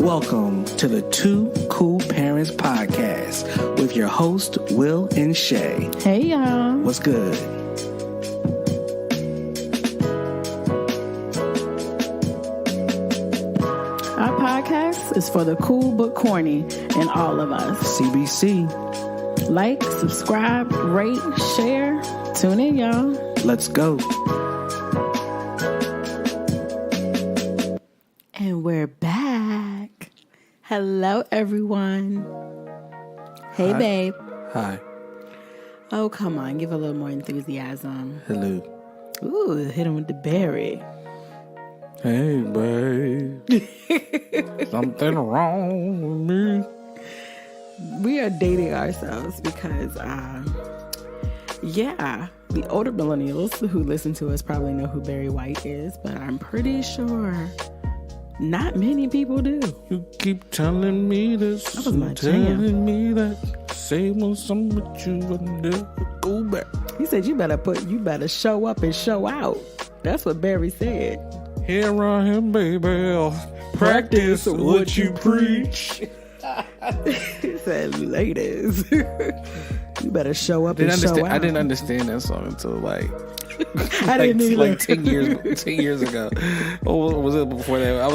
Welcome to the Two Cool Parents Podcast with your host, Will and Shay. Hey, y'all. What's good? Our podcast is for the cool but corny in all of us. CBC. Like, subscribe, rate, share. Tune in, y'all. Let's go. And we're back. Hello, everyone. Hey, Hi. babe. Hi. Oh, come on. Give a little more enthusiasm. Hello. Ooh, hit him with the berry. Hey, babe. Something wrong with me. We are dating ourselves because, the older millennials who listen to us probably know who Barry White is, but I'm pretty sure not many people do. You keep telling me this. That was my telling jam. me that. Say something, but you would never go back. He said you better show up and show out. That's what Barry said. Here I am, baby. Practice what you preach. He said, ladies, you better show up and show out. I didn't understand that song until I didn't either. like 10 years ago. Or was it before that? I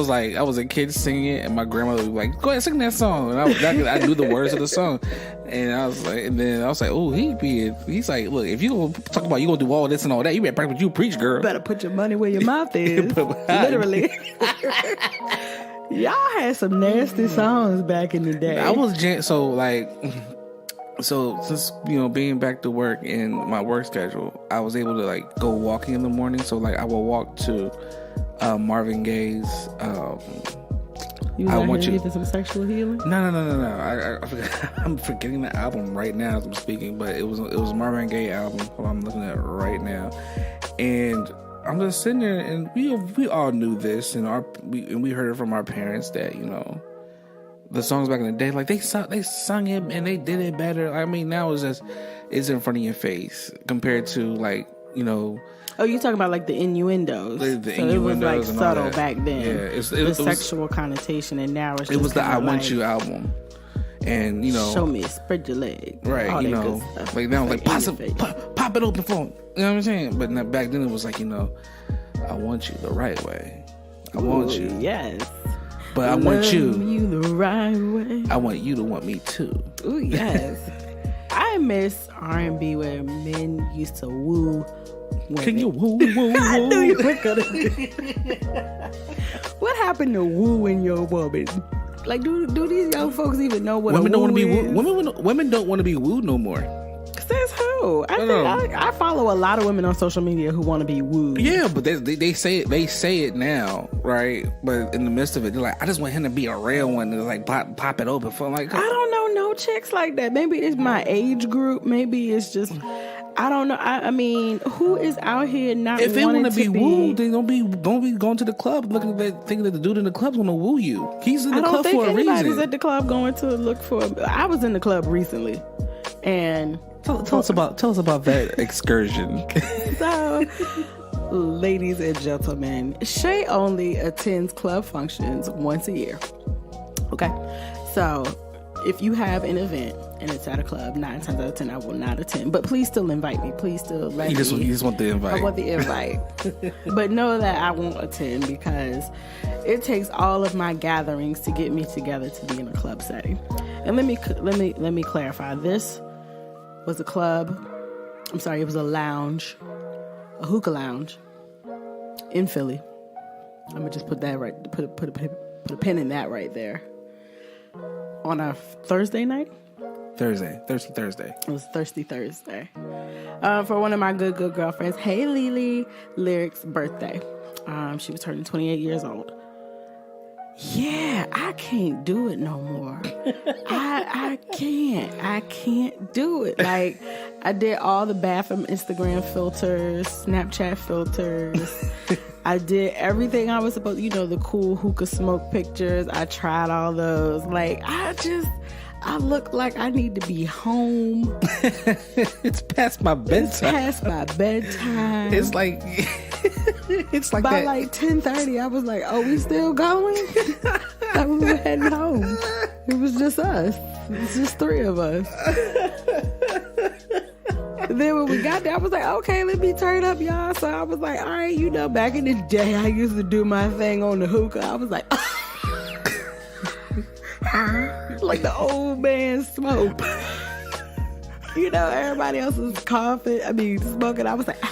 was a kid singing it, and my grandmother was like, "Go ahead, sing that song." And I knew the words of the song, and I was like, "Oh, he's like, look, if you gonna talk about you gonna do all this and all that, you better practice what you preach, girl. Better put your money where your mouth is." Literally. Y'all had some nasty songs back in the day. So since being back to work in my work schedule, I was able to go walking in the morning. So I will walk to Marvin Gaye's. You I was want out here you. getting some sexual healing. No. I'm forgetting the album right now as I'm speaking, but it was Marvin Gaye album. What I'm looking at right now, and I'm just sitting there, and we all knew this, and we heard it from our parents that the songs back in the day, they sung it and they did it better. I mean, now it's in front of your face compared to Oh, you talking about the innuendos? The so innuendos it was and subtle all that. back then. Yeah, it the was sexual connotation, and now it's just it was the I Want like, You album, and show me, spread your leg, right? all that good stuff. Now pop it open for 'em. You know what I'm saying? But back then it was I want you the right way. I want you, yes. But I want you the right way. I want you to want me too. Ooh, yes. I miss R&B where men used to woo women. Can you woo, woo, woo? I knew you were gonna do that. What happened to wooing your woman? Do these young folks even know what women a don't want to be is? wooed? Women don't want to be wooed no more. Says who? I follow a lot of women on social media who want to be wooed. Yeah, but they say it now, right? But in the midst of it, they're like, I just want him to be a real one to pop it open for him. I don't know no chicks like that. Maybe it's my age group. Maybe it's just I don't know. I mean, who is out here not? If they want to be wooed, then don't be going to the club thinking that the dude in the club's gonna woo you. He's in the club for a reason. I don't think anybody's at the club going to look for. I was in the club recently, and. Tell us about that excursion. So, ladies and gentlemen, Shay only attends club functions once a year. Okay, so if you have an event and it's at a club, 9 times out of 10 I will not attend. But please still invite me. Please still let me. You just want the invite. I want the invite. But know that I won't attend because it takes all of my gatherings to get me together to be in a club setting. And let me clarify this. Was a club. I'm sorry, it was a lounge, a hookah lounge in Philly. I'm gonna just put that right. Put a pin in that right there. On a Thursday night. Thursday. It was Thirsty Thursday. For one of my good girlfriends, hey Lily, Lyric's birthday. She was turning 28 years old. Yeah, I can't do it no more. I can't do it. I did all the bathroom Instagram filters, Snapchat filters. I did everything I was supposed to, the cool hookah smoke pictures. I tried all those. I look like I need to be home. It's past my bedtime. It's like It's like By that. like 10:30, I was like, "Oh, we still going?" I was heading home. It was just us. It's just three of us. Then when we got there, I was like, "Okay, let me turn up, y'all." So I was like, "All right, you know, back in the day, I used to do my thing on the hookah." I was like, like the old man smoke. You know, everybody else was coughing. I mean, smoking. I was like,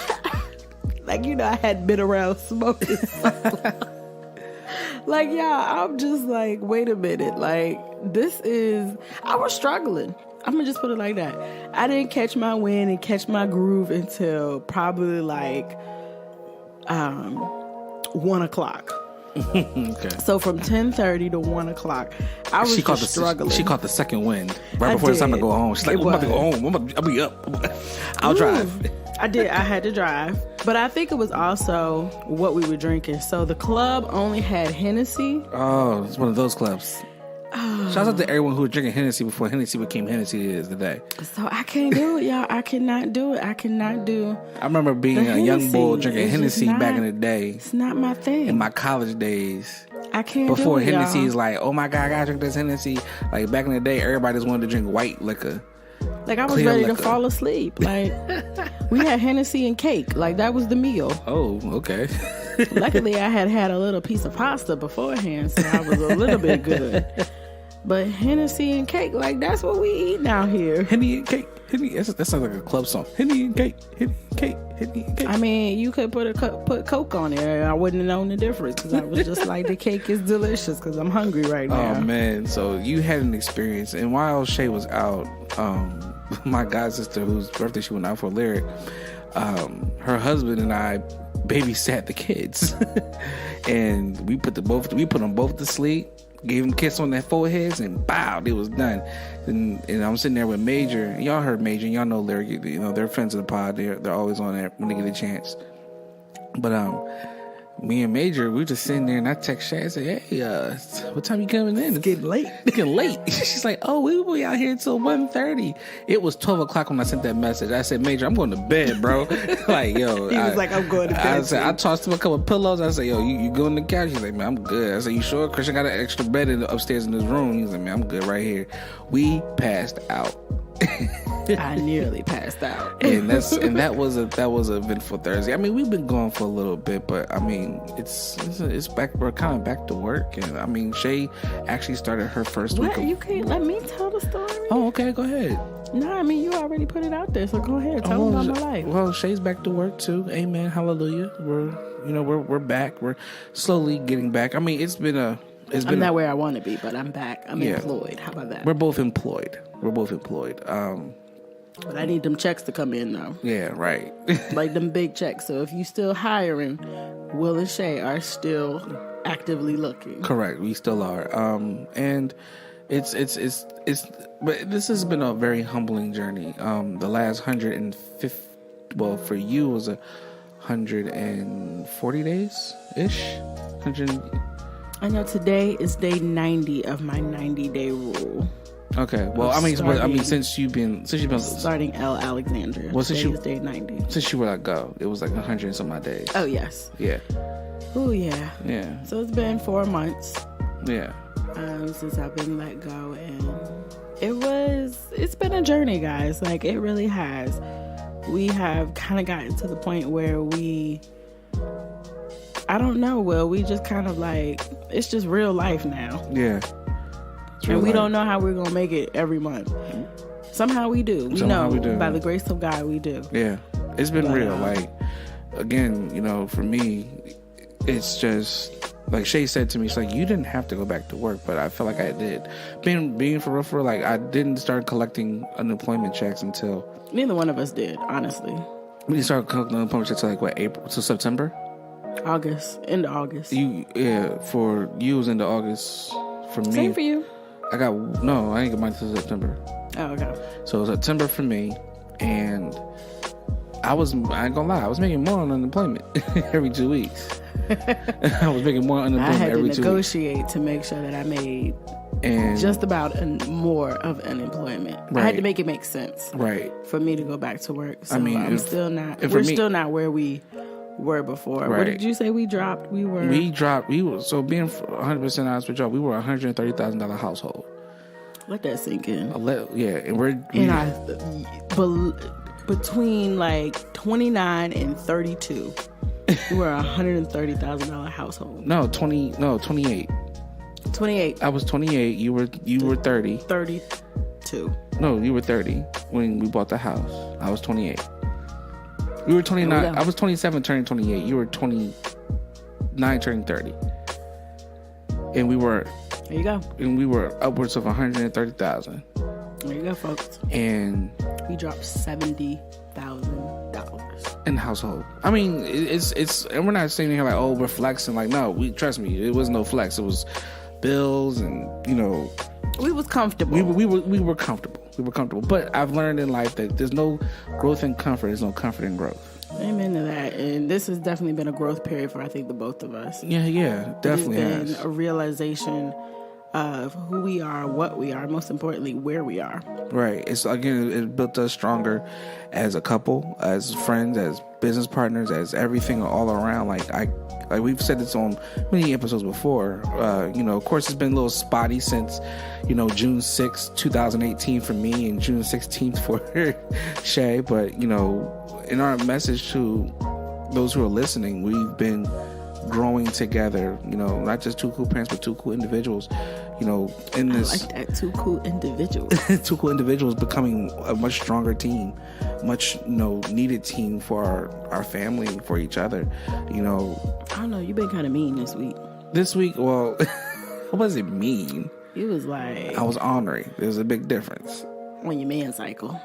like, you know, I hadn't been around smoking. Like, yeah, I'm just like, wait a minute. Like, I was struggling. I'm going to just put it like that. I didn't catch my wind and catch my groove until probably like 1 o'clock. Okay. So from 10:30 to 1 o'clock, I was just struggling. She caught the second wind right I before it's time to did. go home. She's like, It I'm about to go was. home. I'll be up. I'll drive. I did. I had to drive. But I think it was also what we were drinking. So the club only had Hennessy. Oh, it's one of those clubs. Shout out to everyone who was drinking Hennessy before Hennessy became Hennessy is today. So I can't do it, y'all. I cannot do it. I cannot do. I remember being The a young bull Hennessy drinking is just Hennessy back not- in the day, It's not my thing. in my college days. I can't Before do it, Hennessy y'all. is like, oh my God, I gotta drink this Hennessy. Like back in the day, everybody just wanted to drink white liquor. Like, I was clear ready liquor. to fall asleep. Like, we had Hennessy and cake. Like, that was the meal. Oh, okay. Luckily, I had a little piece of pasta beforehand, so I was a little bit good. But Hennessy and cake, like, that's what we eat out here. Henny and cake. Henny. That sounds like a club song. Henny and cake. Henny and cake. Henny and cake. I mean, you could put Coke on there, and I wouldn't have known the difference because I was just like, the cake is delicious because I'm hungry right now. Oh man, so you had an experience, and while Shay was out, my god sister, whose birthday she went out for, Lyric, her husband and I babysat the kids, and we put them both to sleep, gave them a kiss on their foreheads, and bow, it was done. And I'm sitting there with Major, and y'all heard Major, and y'all know Lyric, you know they're friends of the pod, they're always on there when they get a chance. But me and Major, we just sitting there, and I text Shay. I said, "Hey, what time you coming in? It's Getting late. It's getting late." She's like, "Oh, we will be out here until 1:30. It was 12 o'clock when I sent that message. I said, "Major, I'm going to bed, bro." Like, yo, He was like, "I'm going to bed, I tossed him a couple of pillows. I said, "Yo, you go on the couch?" He's like, "Man, I'm good." I said, "You sure?" Christian got an extra bed upstairs in his room. He's like, "Man, I'm good right here." We passed out. I nearly passed out. And that was a eventful Thursday. I mean, we've been going for a little bit, but I mean, it's back. We're kind of back to work, and I mean, Shay actually started her first What? week. You can't let me tell the story? Oh, okay, go ahead. No, I mean, you already put it out there, so go ahead. Tell them about my life. Well, Shay's back to work too. Amen. Hallelujah. We're back. We're slowly getting back. I mean, I'm not where I want to be, but I'm back. I'm Yeah. employed. How about that? We're both employed. But I need them checks to come in now. Yeah, right. Like them big checks. So if you still hiring, Will and Shay are still actively looking. Correct. We still are. And it's but this has been a very humbling journey. The last 150, well, for you was 140 days ish. 100. I know today is day 90 of my 90-day rule. Okay. Well, since you've been Starting L. Alexandria. Well, since today you- is day 90. since you were let go, it was like 100 and some odd days. Oh, yes. Yeah. Oh, yeah. Yeah. So it's been 4 months Yeah. since I've been let go. And it's been a journey, guys. Like, it really has. We have kind of gotten to the point where I don't know, Will. We just kind of like, it's just real life now. Yeah. And we don't know how we're going to make it every month. Somehow we do. Somehow we do. By the grace of God, we do. Yeah. It's been But, real. Like, again, for me, it's just like Shay said to me, she's like, you didn't have to go back to work, but I felt like I did. Being for real, like, I didn't start collecting unemployment checks until Neither one of us did, honestly. we didn't start collecting unemployment checks until like April to September. August, into August. For you it was into August. For me, Same for you. I didn't get mine until September. Oh, okay. So it was September for me, and I ain't gonna lie, I was making more on unemployment every 2 weeks. I was making more I unemployment had to every 2 weeks. negotiate to make sure that I made And just about more of unemployment. I had Right. to make it make sense right. for me to go back to work. So I mean, we're still not me- where we were before. What Right. did you say we dropped? We were So being 100% honest with y'all, we were a $130,000 household. let that sink in. Yeah, and we're Between like 29 and 32, we were a $130,000 household. no 28. 28, I was 28. You were 30. 32. No, you were 30 when we bought the house. I was 28. You were 29. I was 27 turning 28. You were 29 turning 30. And we were There you go. upwards of 130,000. There you go, folks. And We dropped $70,000. in the household. I mean, it's and we're not sitting here like, oh, we're flexing. Like, no, trust me, it was no flex. It was bills and, We was comfortable. we were comfortable. We were comfortable. But I've learned in life that there's no growth in comfort. There's no comfort in growth. Amen to that. And this has definitely been a growth period for, I think, the both of us. Yeah, definitely It's been has. a realization of who we are, what we are, most importantly, where we are. Right. It's again, it built us stronger as a couple, as friends, as business partners, as everything all around. Like we've said this on many episodes before. Of course, it's been a little spotty since, June 6th, 2018 for me and June 16th for Shay. But, in our message to those who are listening, we've been growing together, not just two cool parents, but two cool individuals, in this. I like that. Two cool individuals. Two cool individuals becoming a much stronger team, much needed team for our family, for each other. I don't know. You've been kind of mean this week. This week, well, what does it mean? It was like I was ornery. There's a big difference. on your man cycle.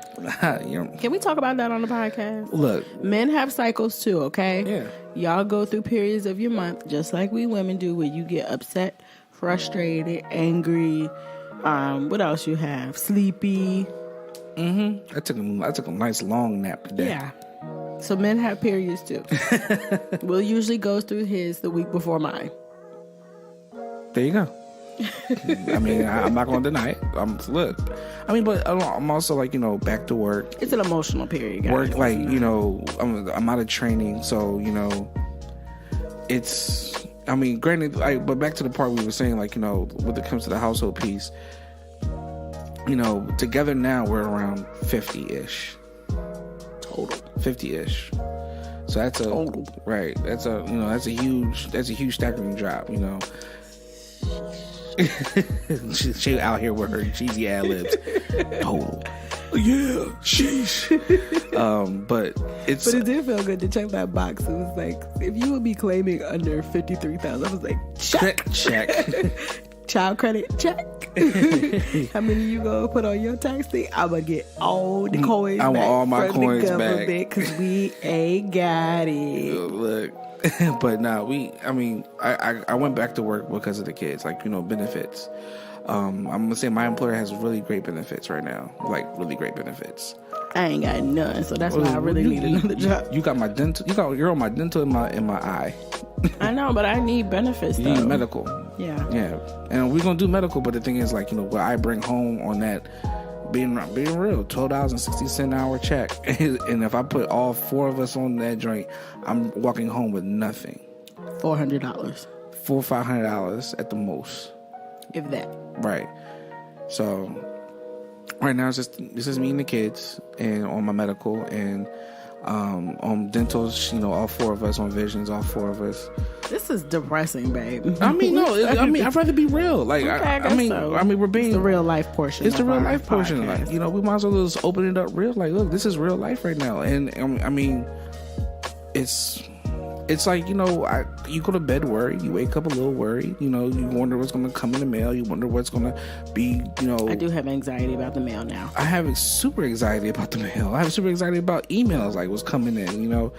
You know, Can we talk about that on the podcast? look, Men have cycles too, okay? Yeah. Y'all go through periods of your month just like we women do, where you get upset, frustrated, angry. What else you have? Sleepy. I took a nice long nap today. Yeah. So men have periods too. Will usually goes through his the week before mine. There you go. I mean, I'm not going to deny it. But I'm also like, back to work. It's an emotional period, guys. Work, like, I'm out of training, so, it's, granted, but back to the part we were saying, like, when it comes to the household piece, together now we're around 50-ish. Total. 50-ish. So that's Total. Right. That's a huge staggering drop, She out here with her cheesy ad libs. Total. Yeah, sheesh. But it did feel good to check that box. It was like, if you would be claiming under 53,000, I was like, check. Child credit, check. How many you gonna put on your tax thing? I'm gonna get all the coins I want back all my from coins the back. government because we ain't got it. Look. But now I went back to work because of the kids, like, benefits. I'm gonna say my employer has really great benefits right now, like really great benefits. I ain't got none, so that's why I really need another job. You got my dental. You're on my dental in my eye. I know, but I need benefits You though. need medical. Yeah. And we're gonna do medical, but the thing is, like, what I bring home on that, being real, $12.60 an hour check, and if I put all four of us on that joint, I'm walking home with nothing. $400, $400-$500 at the most. if that. Right. So right now it's just me and the kids, and on my medical, and on dentals, all four of us, on visions, all four of us. This is depressing, babe. I'd rather be real. Like, Okay, I guess so. we're being It's the real life portion. It's the of real our life portion. podcast. Like, we might as well just open it up real. Like, look, this is real life right now. And it's like, you go to bed worried, you wake up a little worried, you wonder what's going to come in the mail, you wonder what's going to be, I do have anxiety about the mail now. I have super anxiety about the mail. I have super anxiety about emails, like what's coming in,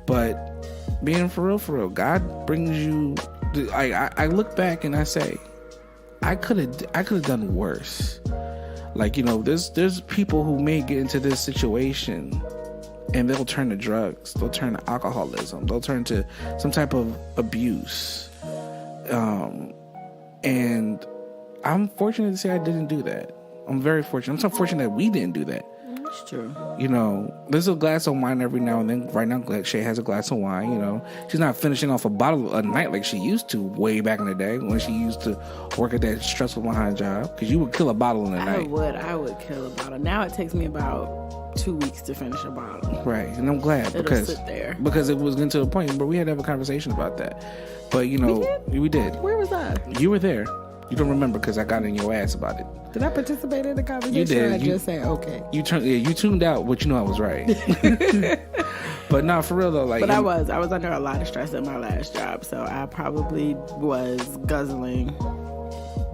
but being for real, God brings you, I look back and I say, I could have done worse. Like, there's people who may get into this situation and they'll turn to drugs, they'll turn to alcoholism, they'll turn to some type of abuse. And I'm fortunate to say I didn't do that. I'm very fortunate. I'm so fortunate that we didn't do that. That's true. You know, there's a glass of wine every now and then. Right now, Shay has a glass of wine. You know, she's not finishing off a bottle a night like she used to way back in the day when she used to work at that stressful behind job. Because you would kill a bottle in a night. I would kill a bottle. Now it takes me about 2 weeks to finish a bottle. Right, and I'm glad because sit there. Because it was getting to the point where we had to have a conversation about that. But you know, we did. Where was I? You were there. You don't remember because I got in your ass about it. Did I participate in the conversation? You did. Or I just said okay. You tuned out, but you know I was right. But no, for real though, like. But I was under a lot of stress at my last job, so I probably was guzzling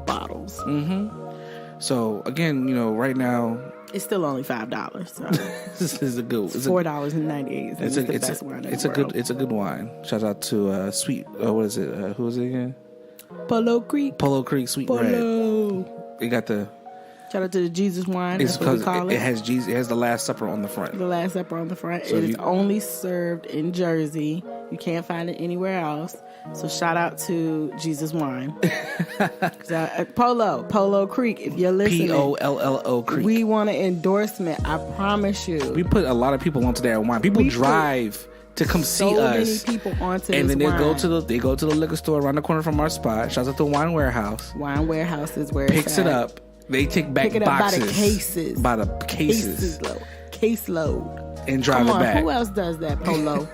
bottles. Mm-hmm. So again, you know, right now it's still only $5. So this is a good. It's $4.98. It's the best wine in the world. It's a good wine. Shout out to Sweet. What is it? Who is it again? Polo Creek. Polo Creek Sweet Red. It got the. Shout out to the Jesus wine. It's because it has Jesus. It has the Last Supper on the front. The Last Supper on the front. So it is only served in Jersey. You can't find it anywhere else. So shout out to Jesus wine. Polo Creek. If you're listening, Pollo Creek. We want an endorsement. I promise you. We put a lot of people onto that wine. People drive to come see us. Many people onto and this then wine. they go to the liquor store around the corner from our spot. Shouts out to Wine Warehouse. Wine Warehouse is where picks it up. They take back boxes by the cases. By the cases. Caseload. And drive it back. Who else does that? Polo.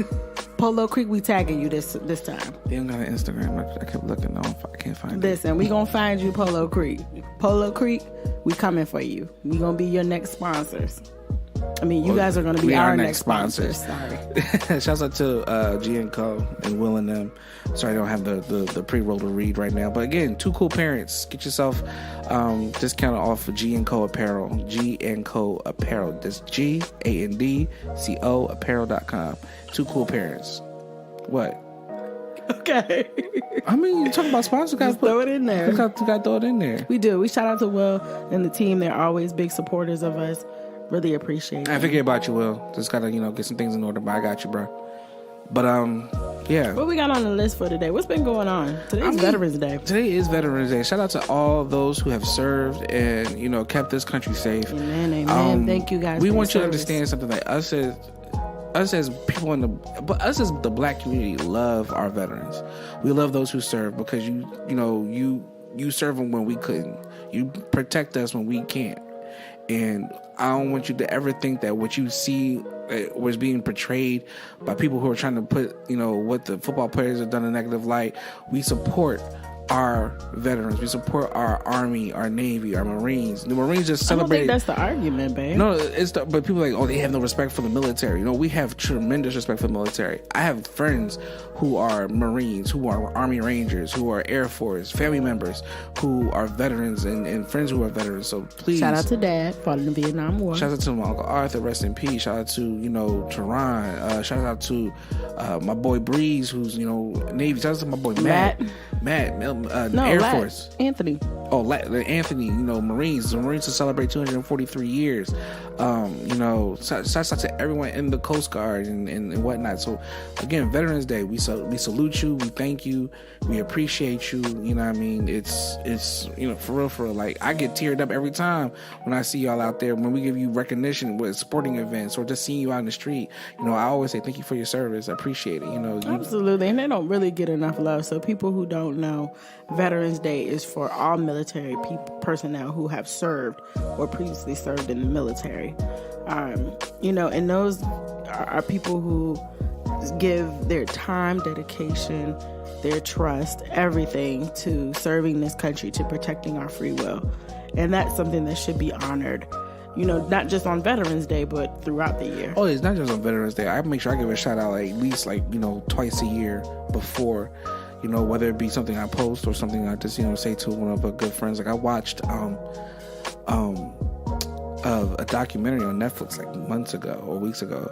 Polo Creek, we tagging you this time. They don't got an Instagram. I kept looking. I can't find it. Listen, we gonna find you Polo Creek. Polo Creek, we coming for you. We gonna be your next sponsors. I mean, you guys are going to be our next sponsors. Sorry. Shouts out to G&Co and Will and them. Sorry, I don't have the pre-roll to read right now. But again, Two Cool Parents. Get yourself discounted off of G&Co Apparel. G&Co Apparel. That's GANDCO Apparel.com. Two Cool Parents. What? Okay. I mean, you talk about sponsors. Just throw it in there. You got to throw it in there. We do. We shout out to Will and the team. They're always big supporters of us. Really appreciate it. I forget about you, Will. Just gotta, get some things in order, but I got you, bro. But yeah. What we got on the list for today? What's been going on? Today's Veterans Day. Today is Veterans Day. Shout out to all those who have served and kept this country safe. Amen. Thank you guys. We want you to understand something. Like us as people us as the Black community love our veterans. We love those who serve because you serve them when we couldn't. You protect us when we can't. And I don't want you to ever think that what you see was being portrayed by people who are trying to put, what the football players have done in a negative light. We support our veterans. We support our Army, our Navy, our Marines. The Marines just celebrated. I don't think that's the argument, babe. No, but people are like, they have no respect for the military. We have tremendous respect for the military. I have friends who are Marines, who are Army Rangers, who are Air Force, family members who are veterans and friends who are veterans. So please. Shout out to Dad, fought in the Vietnam War. Shout out to my Uncle Arthur, rest in peace. Shout out to, Tehran. Shout out to my boy Breeze, who's, Navy. Shout out to my boy Matt. Air Force. Anthony. Oh, Anthony, Marines. The Marines to celebrate 243 years. Shout out to everyone in the Coast Guard and whatnot. So, again, Veterans Day, we salute you. We thank you. We appreciate you. You know what I mean? It's for real. Like, I get teared up every time when I see y'all out there, when we give you recognition with sporting events or just seeing you out in the street. I always say thank you for your service. I appreciate it. Absolutely. And they don't really get enough love. So people who don't know, Veterans Day is for all military personnel who have served or previously served in the military. And those are people who give their time, dedication, their trust, everything to serving this country, to protecting our free will. And that's something that should be honored, not just on Veterans Day, but throughout the year. Oh, it's not just on Veterans Day. I make sure I give a shout out at least twice a year before, whether it be something I post or something I just, say to one of our good friends. Like I watched a documentary on Netflix months ago or weeks ago,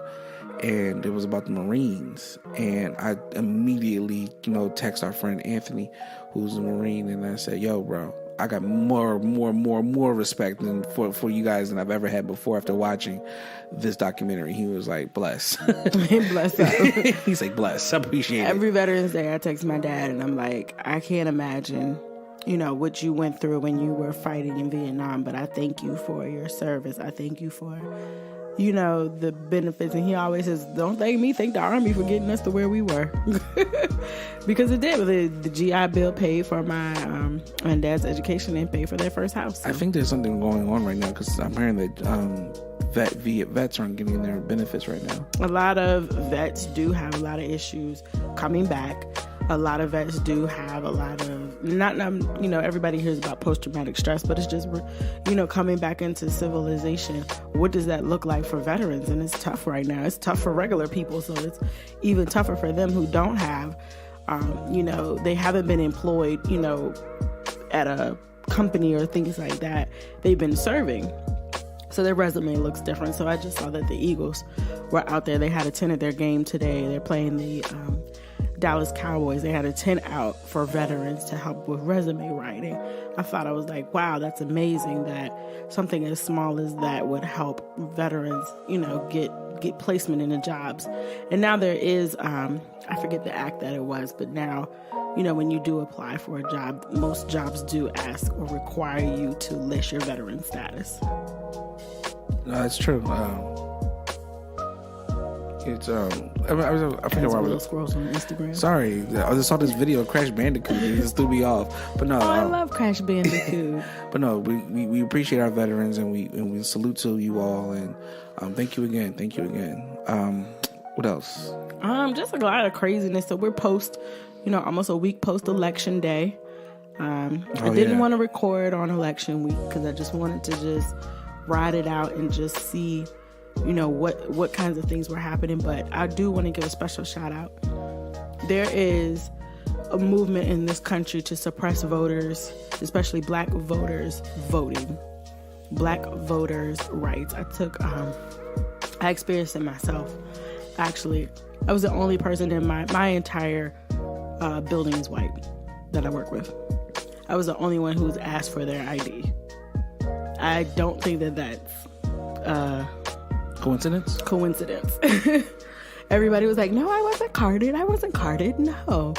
and it was about the Marines. And I immediately, text our friend Anthony, who's a Marine, and I said, "Yo, bro, I got more respect for you guys than I've ever had before after watching this documentary." He was like, "Bless." Bless up. He's like, "Bless." I appreciate it. Every Veterans Day, I text my dad, and I'm like, I can't imagine, what you went through when you were fighting in Vietnam, but I thank you for your service. I thank you for the benefits. And he always says, don't thank me, thank the Army for getting us to where we were. Because it did. The GI Bill paid for my dad's education and paid for their first house. So. I think there's something going on right now because I'm hearing that vets aren't getting their benefits right now. A lot of vets do have a lot of issues coming back. A lot of vets do have a lot of, not everybody hears about post-traumatic stress, but it's just, coming back into civilization. What does that look like for veterans? And it's tough right now. It's tough for regular people, so it's even tougher for them who don't have, they haven't been employed, at a company or things like that. They've been serving. So their resume looks different. So I just saw that the Eagles were out there. They had a 10 at their game today. They're playing the Dallas Cowboys. They had a 10 out for veterans to help with resume writing. I thought, I was like, wow, that's amazing that something as small as that would help veterans, get placement in the jobs. And now there is, I forget the act that it was, but now, when you do apply for a job, most jobs do ask or require you to list your veteran status. No, that's true. It's I forget where I was. Scrolls on Instagram. Sorry, I just saw this video of Crash Bandicoot. It just threw me off. But no, I love Crash Bandicoot. But no, we appreciate our veterans and we salute to you all and thank you again. What else? Just a lot of craziness. So we're almost a week post election day. I didn't want to record on election week because I just wanted to just ride it out and just see, what kinds of things were happening. But I do want to give a special shout out. There is a movement in this country to suppress voters, especially black voters voting, black voters' rights. I experienced it myself. Actually, I was the only person in my entire building is white that I work with. I was the only one who was asked for their ID. I don't think that's coincidence. Everybody was like, no, I wasn't carded. No,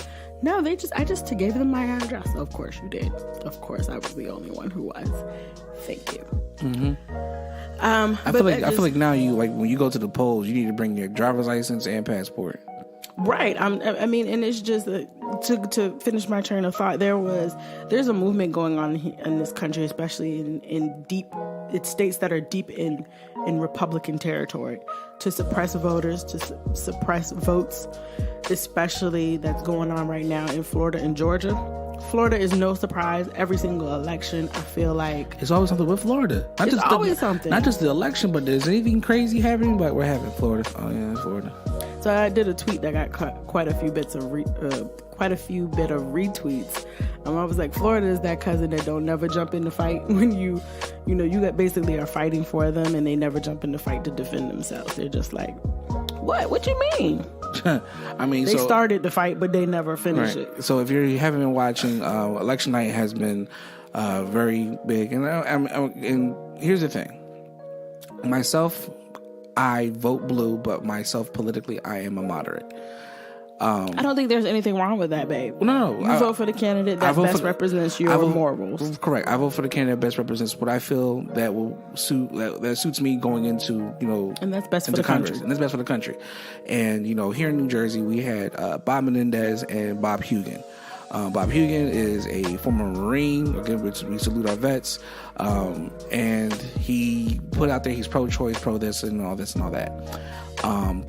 I just gave them my address. Of course you did. Of course I was the only one who was. Thank you. Mm-hmm. I feel like now when you go to the polls, you need to bring your driver's license and passport. Right. And it's just to finish my train of thought. There's a movement going on in this country, especially in states that are deep in Republican territory, to suppress voters, to suppress votes, especially that's going on right now in Florida and Georgia. Florida is no surprise. Every single election, I feel like it's always something with Florida. Something. Not just the election, but there's anything crazy happening. But we're having Florida. Oh yeah, Florida. So I did a tweet that got quite a few bit of retweets. I was like, Florida is that cousin that don't never jump in the fight when you basically are fighting for them, and they never jump in the fight to defend themselves. They're just like, what you mean? They started the fight, but they never finished it. So if you haven't been watching, election night has been very big, and here's the thing. Myself, I vote blue, but myself politically, I am a moderate. I don't think there's anything wrong with that, babe. No. You vote for the candidate that best represents your morals. Correct. I vote for the candidate that best represents what I feel that will suits me going into, and that's best for the country. And that's best for the country. And, here in New Jersey, we had Bob Menendez and Bob Hugin. Bob Hugin is a former Marine. Again, we salute our vets. And he put out there he's pro-choice, pro-this, and all this and all that.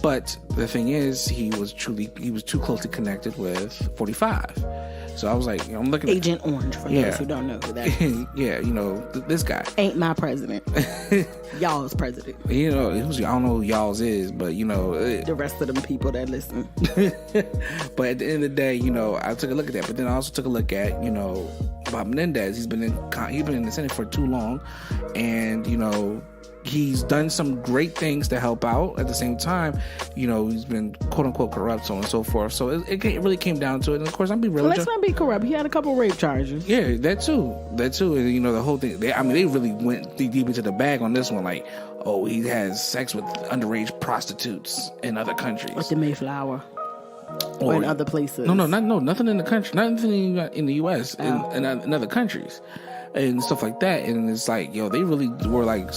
But the thing is, he was too closely connected with 45. So I was like, I'm looking at Agent Orange, for those who don't know who that is. Yeah, this guy. Ain't my president. Y'all's president. I don't know who y'all's is, but the rest of them people that listen. But at the end of the day, I took a look at that. But then I also took a look at, Bob Menendez. He's been in the Senate for too long, and he's done some great things to help out. At the same time, he's been quote unquote corrupt, so on and so forth. So it really came down to it. And of course, I'm being real. Let's not be corrupt. He had a couple rape charges. Yeah, that too. And the whole thing. They really went deep into the bag on this one. Like, he has sex with underage prostitutes in other countries, like the Mayflower, or in other places. No, nothing in the country. Nothing in the U.S. In other countries. and stuff like that. And it's like, yo, they really were like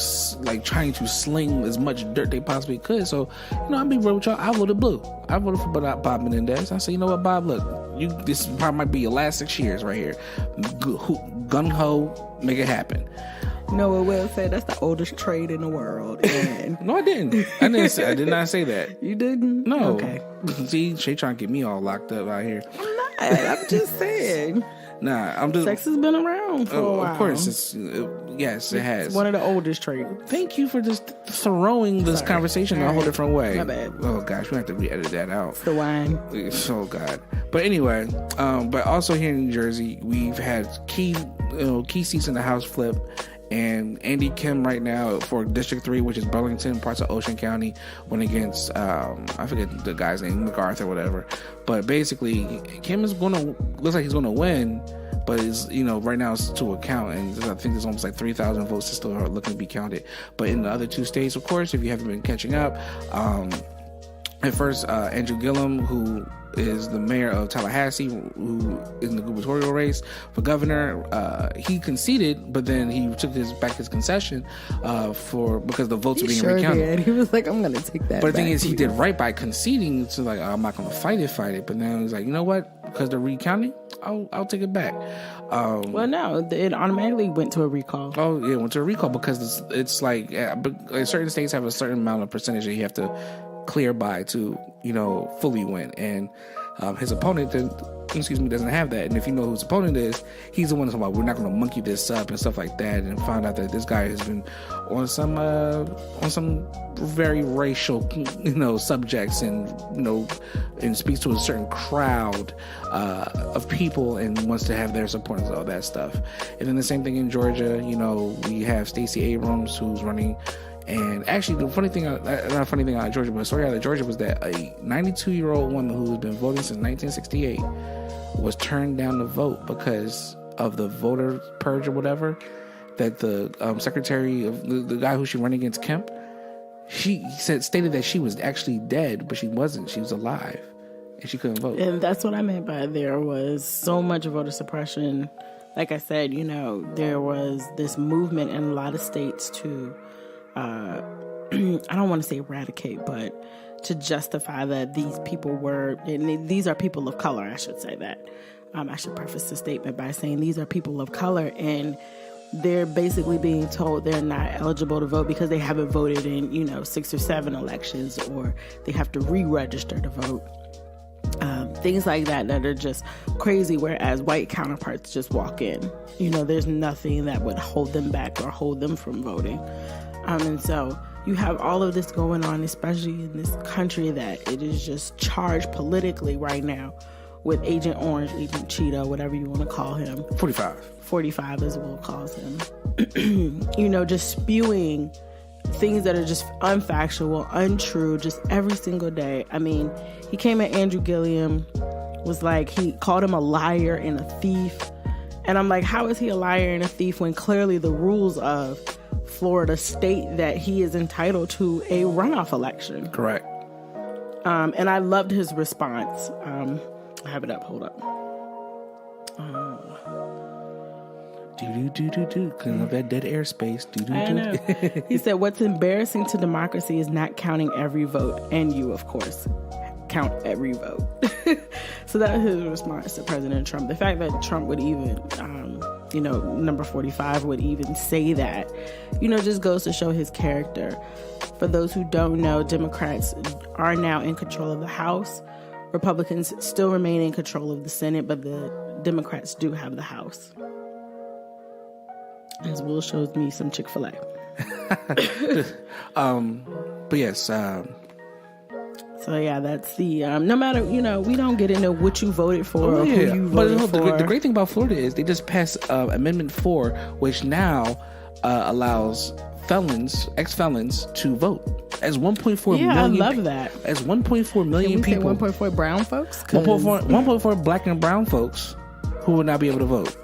trying to sling as much dirt they possibly could. So, I'll be real with y'all. I voted blue. I voted for Bob Menendez. I said, you know what, Bob, look, this probably might be your last 6 years right here. Gung ho, make it happen. Noah Will said that's the oldest trade in the world. And No, I didn't. I did not say that. you didn't? No. Okay. See, she trying to get me all locked up out here. I'm just saying. Nah, I'm just. Sex has been around for a while. Of course, yes, it has. It's one of the oldest trades. Thank you for just throwing this conversation a whole different way. My bad. Oh gosh, we have to re-edit that out. It's the wine. Oh God. But anyway, but also here in New Jersey, we've had key seats in the House flip. And Andy Kim right now for District 3, which is Burlington, parts of Ocean County, went against, I forget the guy's name, McGarth or whatever. But basically, Kim looks like he's going to win, but it's, right now it's to account. And I think there's almost like 3,000 votes that still are looking to be counted. But in the other 2 states, of course, if you haven't been catching up, at first, Andrew Gillum, who is the mayor of Tallahassee, who is in the gubernatorial race for governor, he conceded, but then he took back his concession because the votes were being recounted. Did. He was like, I'm going to take that. But the thing is, he did right by conceding to like, I'm not going to fight it. But now he's like, you know what? Because they're recounting, I'll take it back. Well, no, it automatically went to a recall. Oh, yeah, it went to a recall because it's like certain states have a certain amount of percentage that you have to clear by to fully win, and his opponent doesn't have that. And if you know who his opponent is, he's the one that's about, we're not going to monkey this up and stuff like that, and found out that this guy has been on some very racial subjects, and and speaks to a certain crowd of people and wants to have their support and all that stuff. And then the same thing in Georgia. We have Stacey Abrams, who's running. And actually, the funny thing, not a funny thing out of Georgia, but a story out of Georgia was that a 92-year-old woman who has been voting since 1968 was turned down to vote because of the voter purge or whatever. That the secretary of the guy who she ran against, Kemp, stated that she was actually dead, but she wasn't. She was alive, and she couldn't vote. And that's what I meant by there was so much voter suppression. Like I said, there was this movement in a lot of states to. I don't want to say eradicate, but to justify that these people and these are people of color, I should say that. I should preface the statement by saying these are people of color, and they're basically being told they're not eligible to vote because they haven't voted in, 6 or 7 elections, or they have to re-register to vote. Things like that are just crazy, whereas white counterparts just walk in. There's nothing that would hold them back or hold them from voting. And so you have all of this going on, especially in this country that it is just charged politically right now with Agent Orange, Agent Cheetah, whatever you want to call him. 45 as Will calls him. Just spewing things that are just unfactual, untrue, just every single day. I mean, he came at Andrew Gillum, was like, he called him a liar and a thief. And I'm like, how is he a liar and a thief when clearly the rules of Florida state that he is entitled to a runoff election? Correct. And I loved his response. I have it up. Hold up. Clean up that dead airspace. I know. He said, what's embarrassing to democracy is not counting every vote. And you, of course, count every vote. So that was his response to President Trump. The fact that Trump would even, number 45 would even say that, just goes to show his character. For those who don't know, Democrats are now in control of the House. Republicans still remain in control of the Senate, but the Democrats do have the House. As Will shows me some Chick-fil-A. But yes. So yeah, that's the no matter, we don't get into what you voted for or who you voted for. The great thing about Florida is they just passed Amendment 4, which now allows ex-felons to vote. As 1.4 million. Yeah, I love that. As 1.4 million people. 1.4 brown folks? 1.4 black and brown folks who will not be able to vote.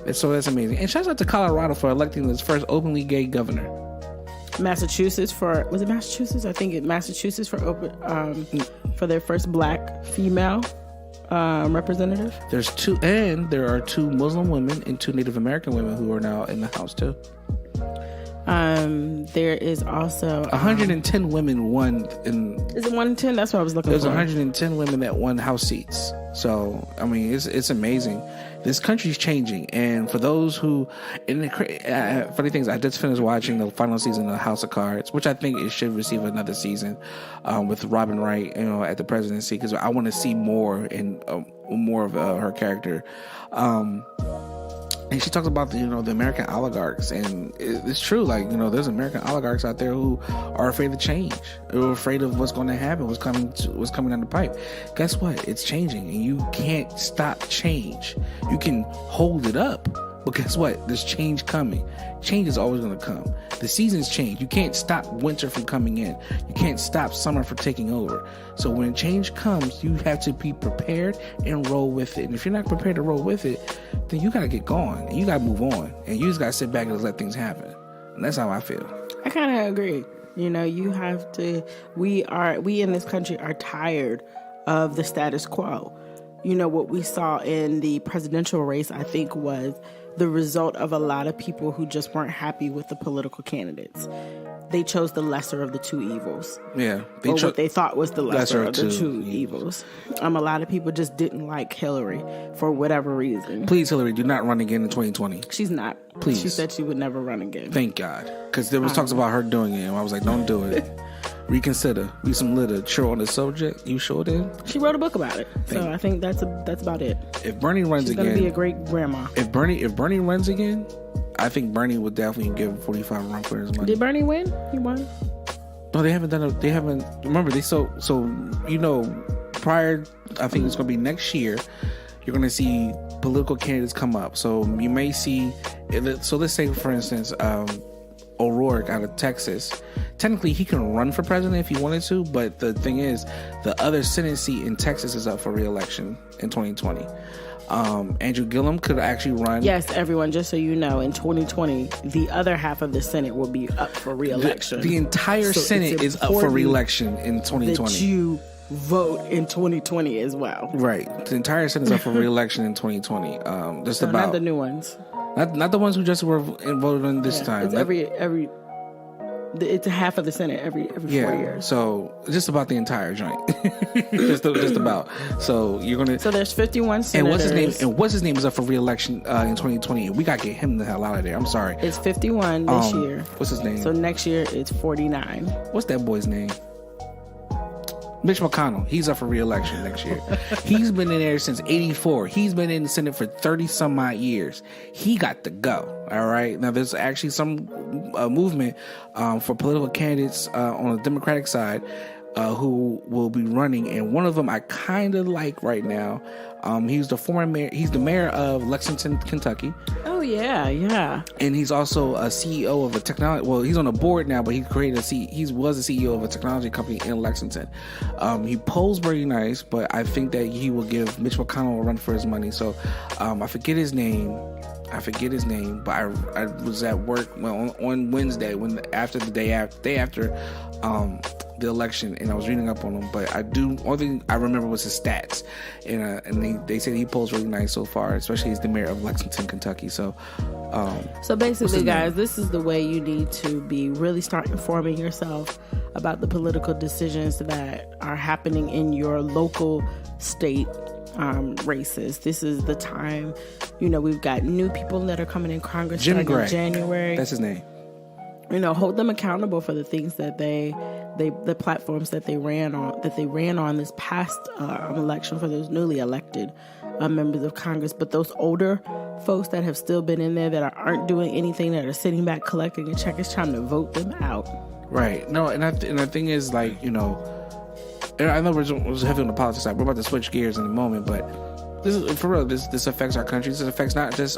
And so that's amazing. And shout out to Colorado for electing its first openly gay governor. Massachusetts was it Massachusetts? I think Massachusetts for their first black female representative. There's 2, and there are 2 Muslim women and 2 Native American women who are now in the House too. There is also 110 women won in. Is it 110? That's what I was looking There's for. 110 women that won House seats. So I mean, it's amazing. This country's changing, and for those who, funny things, I just finished watching the final season of House of Cards, which I think it should receive another season with Robin Wright, at the presidency, because I want to see more and more of her character. And she talks about the American oligarchs, and it's true. Like, there's American oligarchs out there who are afraid of change, who are afraid of what's going to happen, what's coming down the pipe. Guess what? It's changing, and you can't stop change. You can hold it up, but guess what? There's change coming. Change is always going to come. The seasons change. You can't stop winter from coming in. You can't stop summer from taking over. So when change comes, you have to be prepared and roll with it. And if you're not prepared to roll with it, then you got to get going and you got to move on. And you just got to sit back and just let things happen. And that's how I feel. I kind of agree. You have to, we in this country are tired of the status quo. What we saw in the presidential race, I think, was the result of a lot of people who just weren't happy with the political candidates. They chose the lesser of the two evils. Yeah. What they thought was the lesser of the two evils. A lot of people just didn't like Hillary for whatever reason. Please, Hillary, do not run again in 2020. She's not. Please. She said she would never run again. Thank God. Because there was talks about her doing it, and I was like, don't do it. Reconsider. Read some literature on the subject. You sure did? She wrote a book about it. So I think that's about it. If Bernie runs again, she's going to be a great grandma. If Bernie runs again, I think Bernie would definitely give 45 run for his money. Did Bernie win? He won? No, they haven't done they haven't. Remember, prior, I think it's going to be next year, you're going to see political candidates come up. So you may see, so let's say, for instance, O'Rourke out of Texas. Technically, he can run for president if he wanted to, but the thing is, the other Senate seat in Texas is up for re-election in 2020. Andrew Gillum could actually run. Yes, everyone, just so you know, in 2020, the other half of the Senate will be up for re-election. The entire Senate is up for re-election in 2020. That you vote in 2020 as well. Right. The entire Senate is up for re-election in 2020. Not the new ones. Not the ones who just were voted on this time. It's it's a half of the Senate every 4 years. So just about the entire joint, just about. So you're gonna. So there's 51 senators. And what's his name is up for re-election in 2020. We gotta get him the hell out of there. I'm sorry. It's 51 this year. What's his name? So next year it's 49. What's that boy's name? Mitch McConnell. He's up for re-election next year. He's been in there since 1984. He's been in the Senate for 30 some odd years. He got to go. All right. Now there's actually some movement for political candidates on the Democratic side who will be running, and one of them I kind of like right now. He's the former mayor. He's the mayor of Lexington, Kentucky. Oh yeah. And he's also a CEO of a technology. Well, he's on a board now, but he was a CEO of a technology company in Lexington. He polls very nice, but I think that he will give Mitch McConnell a run for his money. So I forget his name, but I was at work on Wednesday the day after the election, and I was reading up on him. But only thing I remember was his stats, and they said he polls really nice so far, especially as the mayor of Lexington, Kentucky. So basically, guys, this is the way you need to really start informing yourself about the political decisions that are happening in your local state races. This is the time. We've got new people that are coming in Congress Jim Gray. in January. That's his name. Hold them accountable for the things that the platforms that they ran on this past election for those newly elected members of Congress. But those older folks that have still been in there that aren't doing anything, that are sitting back collecting a check, it's time to vote them out. Right. No, and the thing is, like, I know we're heavy on the politics side. We're about to switch gears in a moment, but this is for real. This affects our country. This affects not just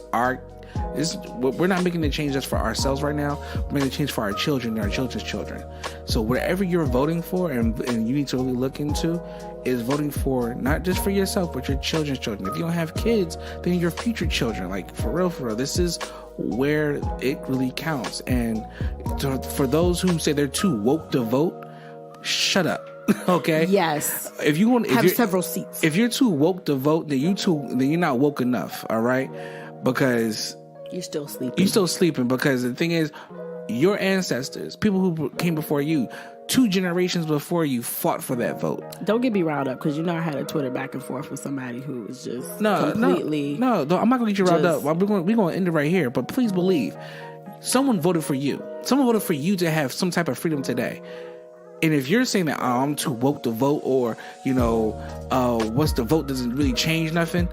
we're not making the change just for ourselves right now. We're making the change for our children and our children's children. So whatever you're voting for, and you need to really look into, is voting for not just for yourself, but your children's children. If you don't have kids, then your future children. Like, for real, this is where it really counts. And for those who say they're too woke to vote, shut up. Okay. Yes. If you want, have several seats. If you're too woke to vote, then you're not woke enough. All right, because you're still sleeping. You're still sleeping because the thing is, your ancestors, people who came before you, 2 generations before you, fought for that vote. Don't get me riled up because I had a Twitter back and forth with somebody who was just completely. No, I'm not gonna get you riled up. We're gonna end it right here. But please believe, someone voted for you. Someone voted for you to have some type of freedom today. And if you're saying that I'm too woke to vote, or what's the vote doesn't really change nothing,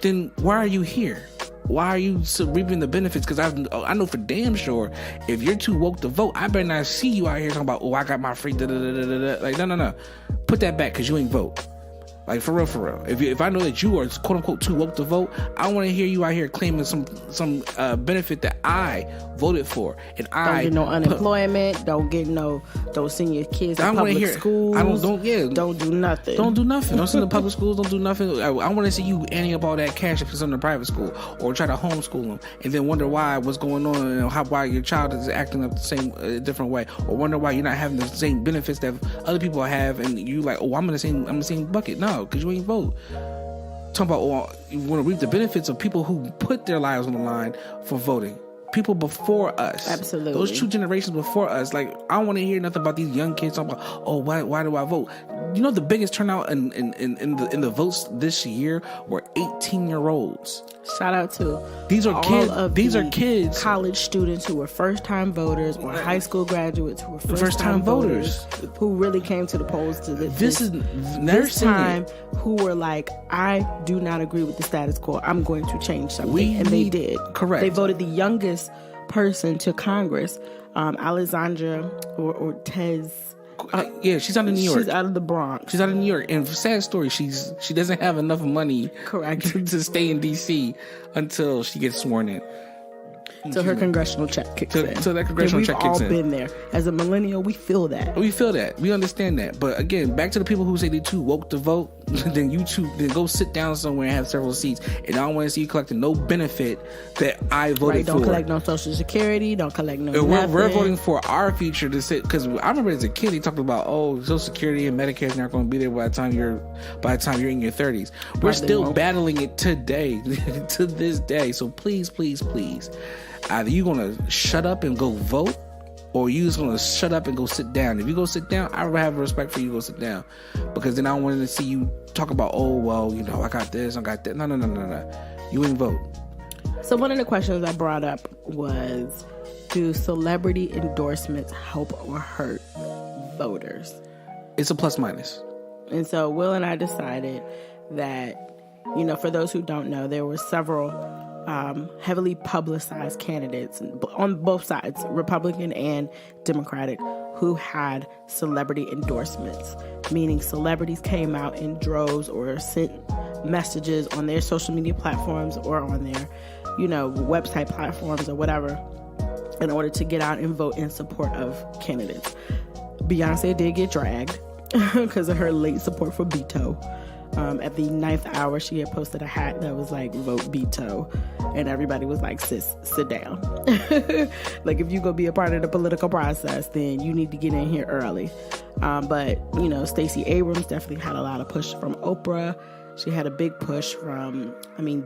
then why are you here? Why are you reaping the benefits? Because I know for damn sure, if you're too woke to vote, I better not see you out here talking about, I got my free da-da-da-da-da. Like, no. Put that back because you ain't vote. Like, for real. If I know that you are quote unquote too woke to vote, I want to hear you out here claiming some benefit that I voted for, and don't get no unemployment. Don't send your kids to public schools. Don't do nothing. Don't do nothing. Don't send them to public schools. Don't do nothing. I want to see you ending up all that cash if it's in a private school, or try to homeschool them, and then wonder what's going on, and why your child is acting up the same different way, or wonder why you're not having the same benefits that other people have, and you like, I'm in the same bucket. No, because you ain't vote. Talking about, you want to reap the benefits of people who put their lives on the line for voting. People before us. Absolutely. Those 2 generations before us. Like, I don't want to hear nothing about these young kids talking about, why do I vote? You know, the biggest turnout in the votes this year were 18-year-olds. Shout out to these are kids, college students who were first-time voters, or high school graduates who were first-time voters who really came to the polls to this time, who were like, I do not agree with the status quo. I'm going to change something, they did. Correct. They voted the youngest person to Congress, Alexandria Ortiz. She's out of New York. She's out of the Bronx. She's out of New York. And sad story, she doesn't have enough money, correct, to stay in D.C. until she gets sworn in. So her congressional check kicks in. So that congressional check kicks in. We've all been there. As a millennial, we feel that. We understand that. But again, back to the people who say they too woke to vote, then go sit down somewhere and have several seats. And I don't want to see you collecting no benefit that I voted for. Don't collect no Social Security. Don't collect no nothing. We're voting for our future to sit, because I remember as a kid, they talked about, Social Security and Medicare is not going to be there by the time you're in your 30s. We're still battling it today, to this day. So please, either you're going to shut up and go vote, or you just going to shut up and go sit down. If you go sit down, I would have respect for you to go sit down, because then I don't want to see you talk about, I got this, I got that. No. You ain't vote. So one of the questions I brought up was, do celebrity endorsements help or hurt voters? It's a plus minus. And so Will and I decided that, for those who don't know, there were several heavily publicized candidates on both sides, Republican and Democratic, who had celebrity endorsements, meaning celebrities came out in droves or sent messages on their social media platforms or on their, website platforms or whatever, in order to get out and vote in support of candidates. Beyonce did get dragged because of her late support for Beto. At the 9th hour, she had posted a hat that was like, vote Beto. And everybody was like, sis, sit down. Like, if you go be a part of the political process, then you need to get in here early. But Stacey Abrams definitely had a lot of push from Oprah. She had a big push from,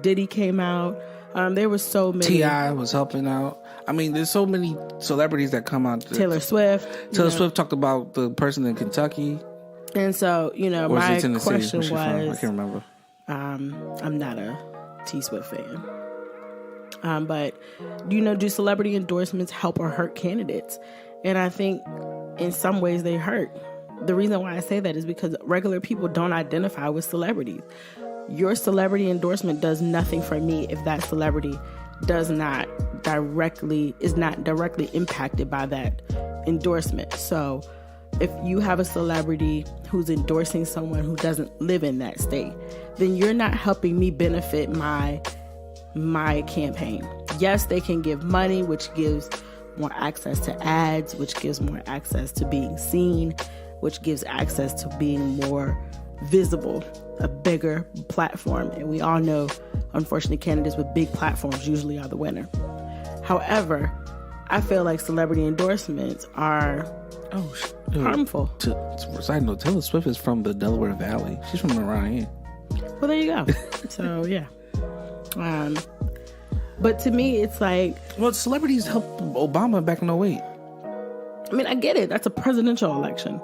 Diddy came out. There was so many. T.I. was helping out. There's so many celebrities that come out. Taylor Swift. Taylor Swift talked about the person in Kentucky. And so, my question was, I can't remember. I'm not a T Swift fan. But, do celebrity endorsements help or hurt candidates? And I think in some ways they hurt. The reason why I say that is because regular people don't identify with celebrities. Your celebrity endorsement does nothing for me if that celebrity is not directly impacted by that endorsement. So if you have a celebrity who's endorsing someone who doesn't live in that state, then you're not helping me benefit my campaign. Yes, they can give money, which gives more access to ads, which gives more access to being seen, which gives access to being more visible, a bigger platform. And we all know, unfortunately, candidates with big platforms usually are the winner. However, I feel like celebrity endorsements are harmful. Side note, Taylor Swift is from the Delaware Valley. She's from around here. Well, there you go. So, yeah. But to me, it's like... Well, celebrities helped Obama back in 2008. I mean, I get it. That's a presidential election.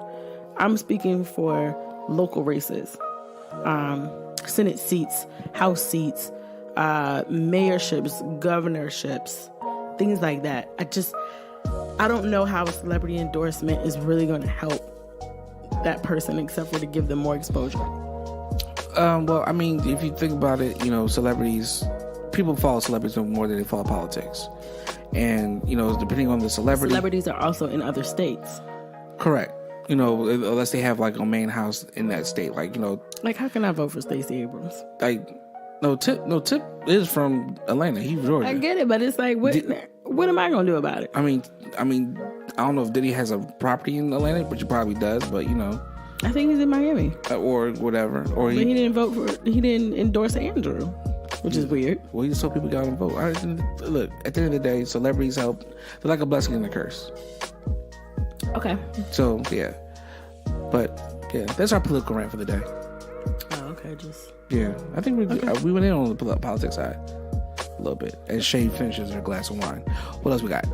I'm speaking for local races. Senate seats, House seats, mayorships, governorships, things like that. I don't know how a celebrity endorsement is really going to help that person except for to give them more exposure. Well, I mean, if you think about it, celebrities, people follow celebrities more than they follow politics. And, depending on the celebrity. Celebrities are also in other states. Correct. Unless they have like a main house in that state. Like how can I vote for Stacey Abrams? Tip is from Atlanta. He's Georgia. I get it, but it's like, what am I going to do about it? I mean, I don't know if Diddy has a property in Atlanta, but he probably does. But I think he's in Miami or whatever. Or he didn't endorse Andrew, which is weird. Well, he just told people to go out and vote. Look, at the end of the day, celebrities help. They're like a blessing and a curse. Okay. So yeah, but yeah, that's our political rant for the day. Oh, okay. I think we went in on the politics side a little bit. And Shay finishes her glass of wine. What else we got?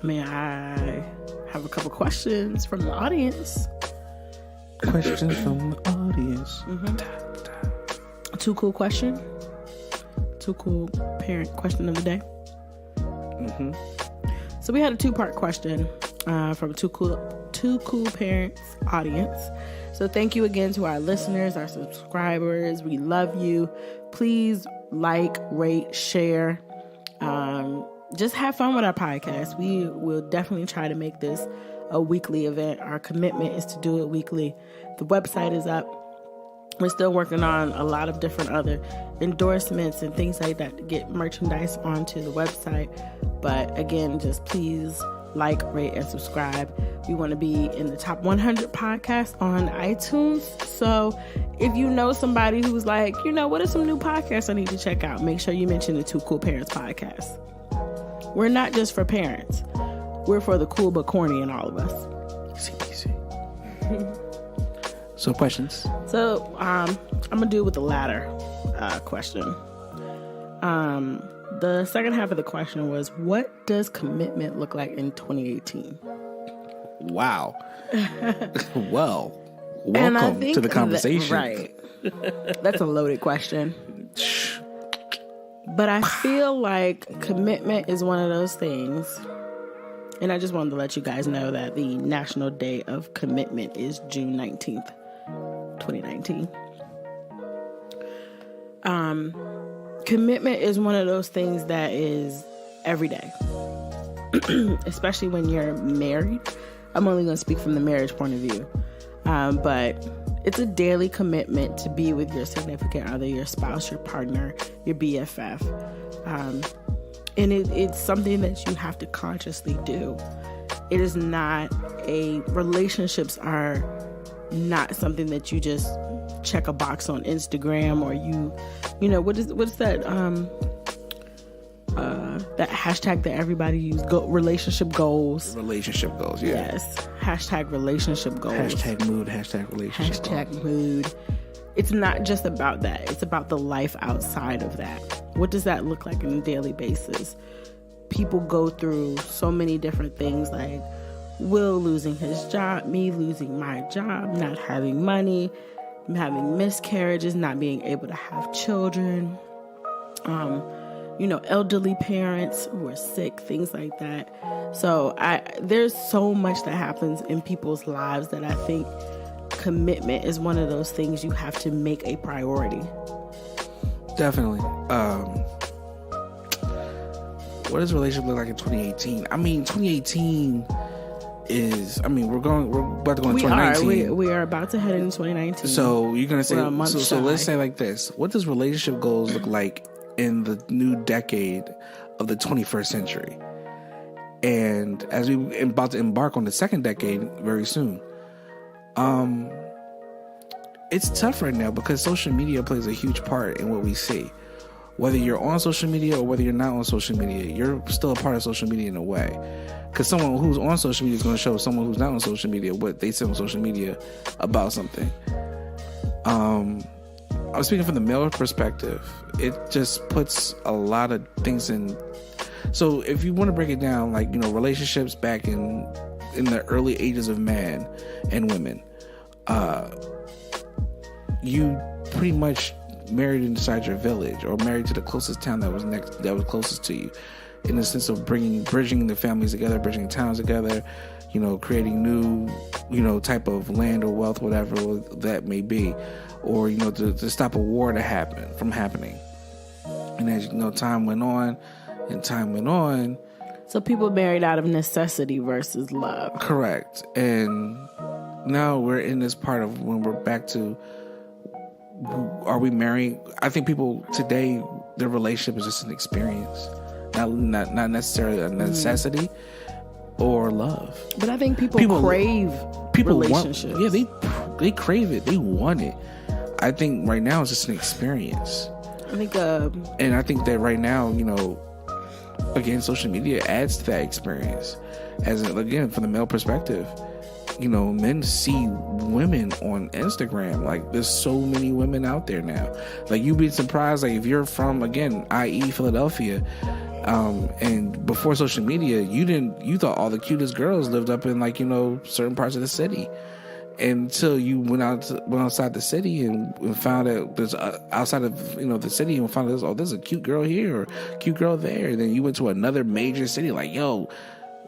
I have a couple questions from the audience. Questions from the audience. Mm-hmm. Too cool question. Too cool parent question of the day. Mm-hmm. So we had a 2-part question from Too Cool Parents audience. So thank you again to our listeners, our subscribers. We love you. Please like, rate, share. Just have fun with our podcast. We will definitely try to make this a weekly event. Our commitment is to do it weekly. The website is up. We're still working on a lot of different other endorsements and things like that to get merchandise onto the website. But again, just please like, rate, and subscribe. We want to be in the top 100 podcasts on iTunes. So if you know somebody who's like, what are some new podcasts I need to check out? Make sure you mention the Too Cool Parents podcast. We're not just for parents. We're for the cool but corny in all of us. CPC. So questions. So I'm gonna do with the latter question. The second half of the question was, what does commitment look like in 2018? Wow. Well, welcome to the conversation. Right. That's a loaded question. But I feel like commitment is one of those things. And I just wanted to let you guys know that the National Day of Commitment is June 19th, 2019. Commitment is one of those things that is every day, especially when you're married. I'm only going to speak from the marriage point of view. But it's a daily commitment to be with your significant other, your spouse, your partner, your BFF. And it's something that you have to consciously do. It is not relationships are not something that you just check a box on Instagram or what is that that hashtag that everybody use, relationship goals. Relationship goals, yeah. Yes. Hashtag relationship goals. Hashtag mood, hashtag relationship hashtag goals. Mood. It's not just about that. It's about the life outside of that. What does that look like on a daily basis? People go through so many different things, like Will losing his job, me losing my job, not having money, having miscarriages, not being able to have children, elderly parents who are sick, things like that. So there's so much that happens in people's lives that I think commitment is one of those things you have to make a priority. Definitely. What does a relationship look like in 2018? I mean, 2018 is, we're about to go in 2019. We are about to head into 2019. So you're going to say, so let's say like this. What does relationship goals look like in the new decade of the 21st century? And as we about to embark on the second decade very soon, it's tough right now because social media plays a huge part in what we see. whether you're on social media or whether you're not on social media, you're still a part of social media in a way. Because someone who's on social media is going to show someone who's not on social media what they said on social media about something. I was speaking from the male perspective. It just puts a lot of things in. So if you want to break it down, like, relationships back in the early ages of man and women, you pretty much married inside your village or married to the closest town that was closest to you, in the sense of bridging the families together, bridging towns together, creating new, type of land or wealth, whatever that may be, or, to stop a war from happening. And as time went on, so people married out of necessity versus love. Correct. And now we're in this part of when we're back to, are we married? I think people today, their relationship is just an experience, not necessarily a necessity or love. But I think people crave relationships. They crave it. They want it. I think right now it's just an experience. I think, and I think that right now, again, social media adds to that experience. Again, from the male perspective, men see women on Instagram. Like, there's so many women out there now. Like, you'd be surprised, like, if you're from, again, i.e. Philadelphia, and before social media, you thought all the cutest girls lived up in, like, certain parts of the city. Until you went outside the city and found out there's outside of the city and found out, there's a cute girl here or cute girl there. And then you went to another major city, like, yo,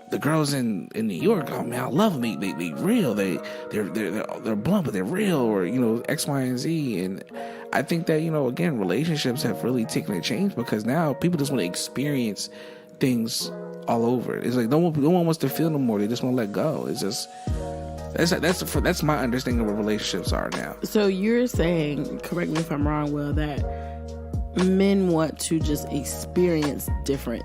the girls in New York, oh man, I love them. They real. They're blunt, but they're real, or X, Y, and Z. And I think that again, relationships have really taken a change, because now people just want to experience things all over. It's like no one wants to feel no more. They just want to let go. It's just. That's my understanding of what relationships are now. So you're saying, correct me if I'm wrong, Will, that men want to just experience different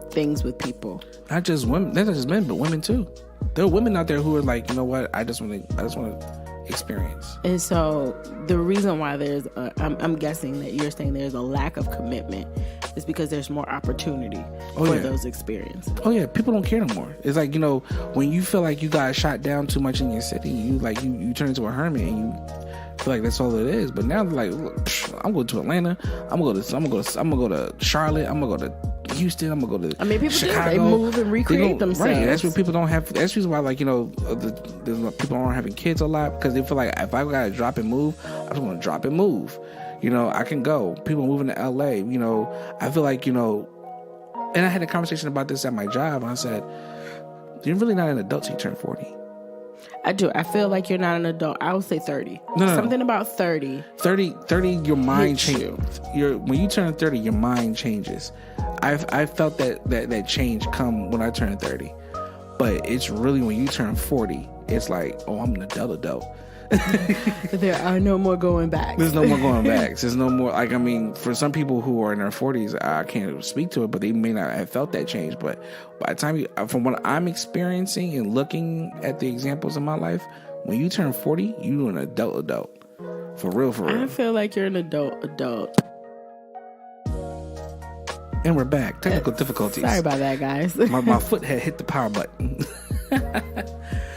things with people. Not just women, not just men, but women too. There are women out there who are like, you know what, I just want to experience. And so the reason why I'm guessing that you're saying there's a lack of commitment is because there's more opportunity for those experiences. Oh yeah, people don't care no more. It's like, when you feel like you got shot down too much in your city, you turn into a hermit and you feel like that's all it is. But now they're like, look, I'm going to Atlanta, I'm gonna go to Charlotte, I'm gonna go to Houston, I'm gonna go to people Chicago. They move and recreate themselves. Right, that's what people don't have. That's the reason why, people aren't having kids a lot, because they feel like if I gotta drop and move, I'm just gonna drop and move. I can go. People moving to LA, I feel like, and I had a conversation about this at my job, and I said, you're really not an adult till you turn 40. I do. I feel like you're not an adult. I would say 30. Something about 30. 30, your mind changes. When you turn 30, your mind changes. I felt that change come when I turned 30. But it's really when you turn 40, it's like, oh, I'm an adult. There are no more going back. There's no more going back. There's no more, for some people who are in their 40s, I can't speak to it, but they may not have felt that change. But by the time from what I'm experiencing and looking at the examples in my life, when you turn 40, you're an adult. For real. I feel like you're an adult. And we're back. Technical difficulties. Sorry about that, guys. my foot had hit the power button.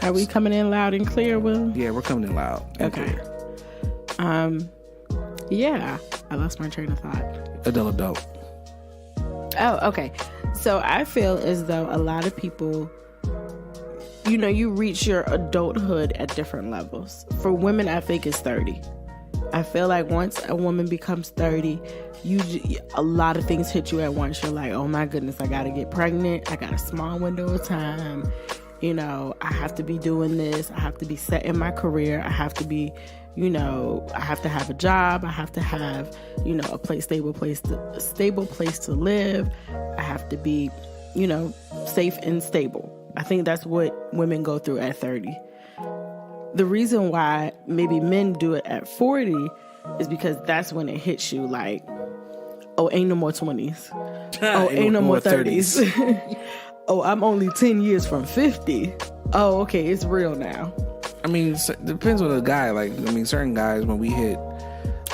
Are we coming in loud and clear, Will? Yeah, we're coming in loud. Okay. Yeah. I lost my train of thought. Adult. Oh, okay. So I feel as though a lot of people, you reach your adulthood at different levels. For women, I think it's 30. I feel like once a woman becomes 30, a lot of things hit you at once. You're like, oh my goodness, I got to get pregnant. I got a small window of time. I have to be doing this. I have to be set in my career. I have to be, I have to have a job. I have to have, a stable place to live. I have to be, safe and stable. I think that's what women go through at 30. The reason why maybe men do it at 40 is because that's when it hits you like, oh, ain't no more 20s. Oh, ain't no more 30s. Oh, I'm only 10 years from 50. Oh, okay, it's real now. I mean, it depends on the guy. Certain guys, when we hit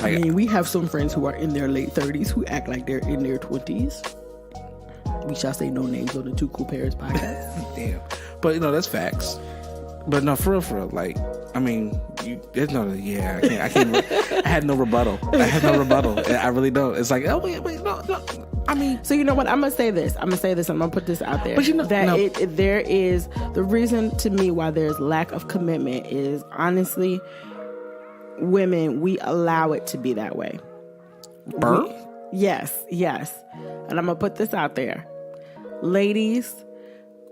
I mean, we have some friends who are in their late 30s who act like they're in their 20s. We shall say no names on the Two Cool Parents podcast. Damn. But, that's facts. But no, for real, like, I mean, there's no, I can't, I had no rebuttal. I really don't. It's like, oh, wait, no. I mean, so you know what? I'm gonna say this. I'm gonna put this out there. But there is the reason to me why there's lack of commitment is honestly, women, we allow it to be that way. Yes, and I'm gonna put this out there, ladies.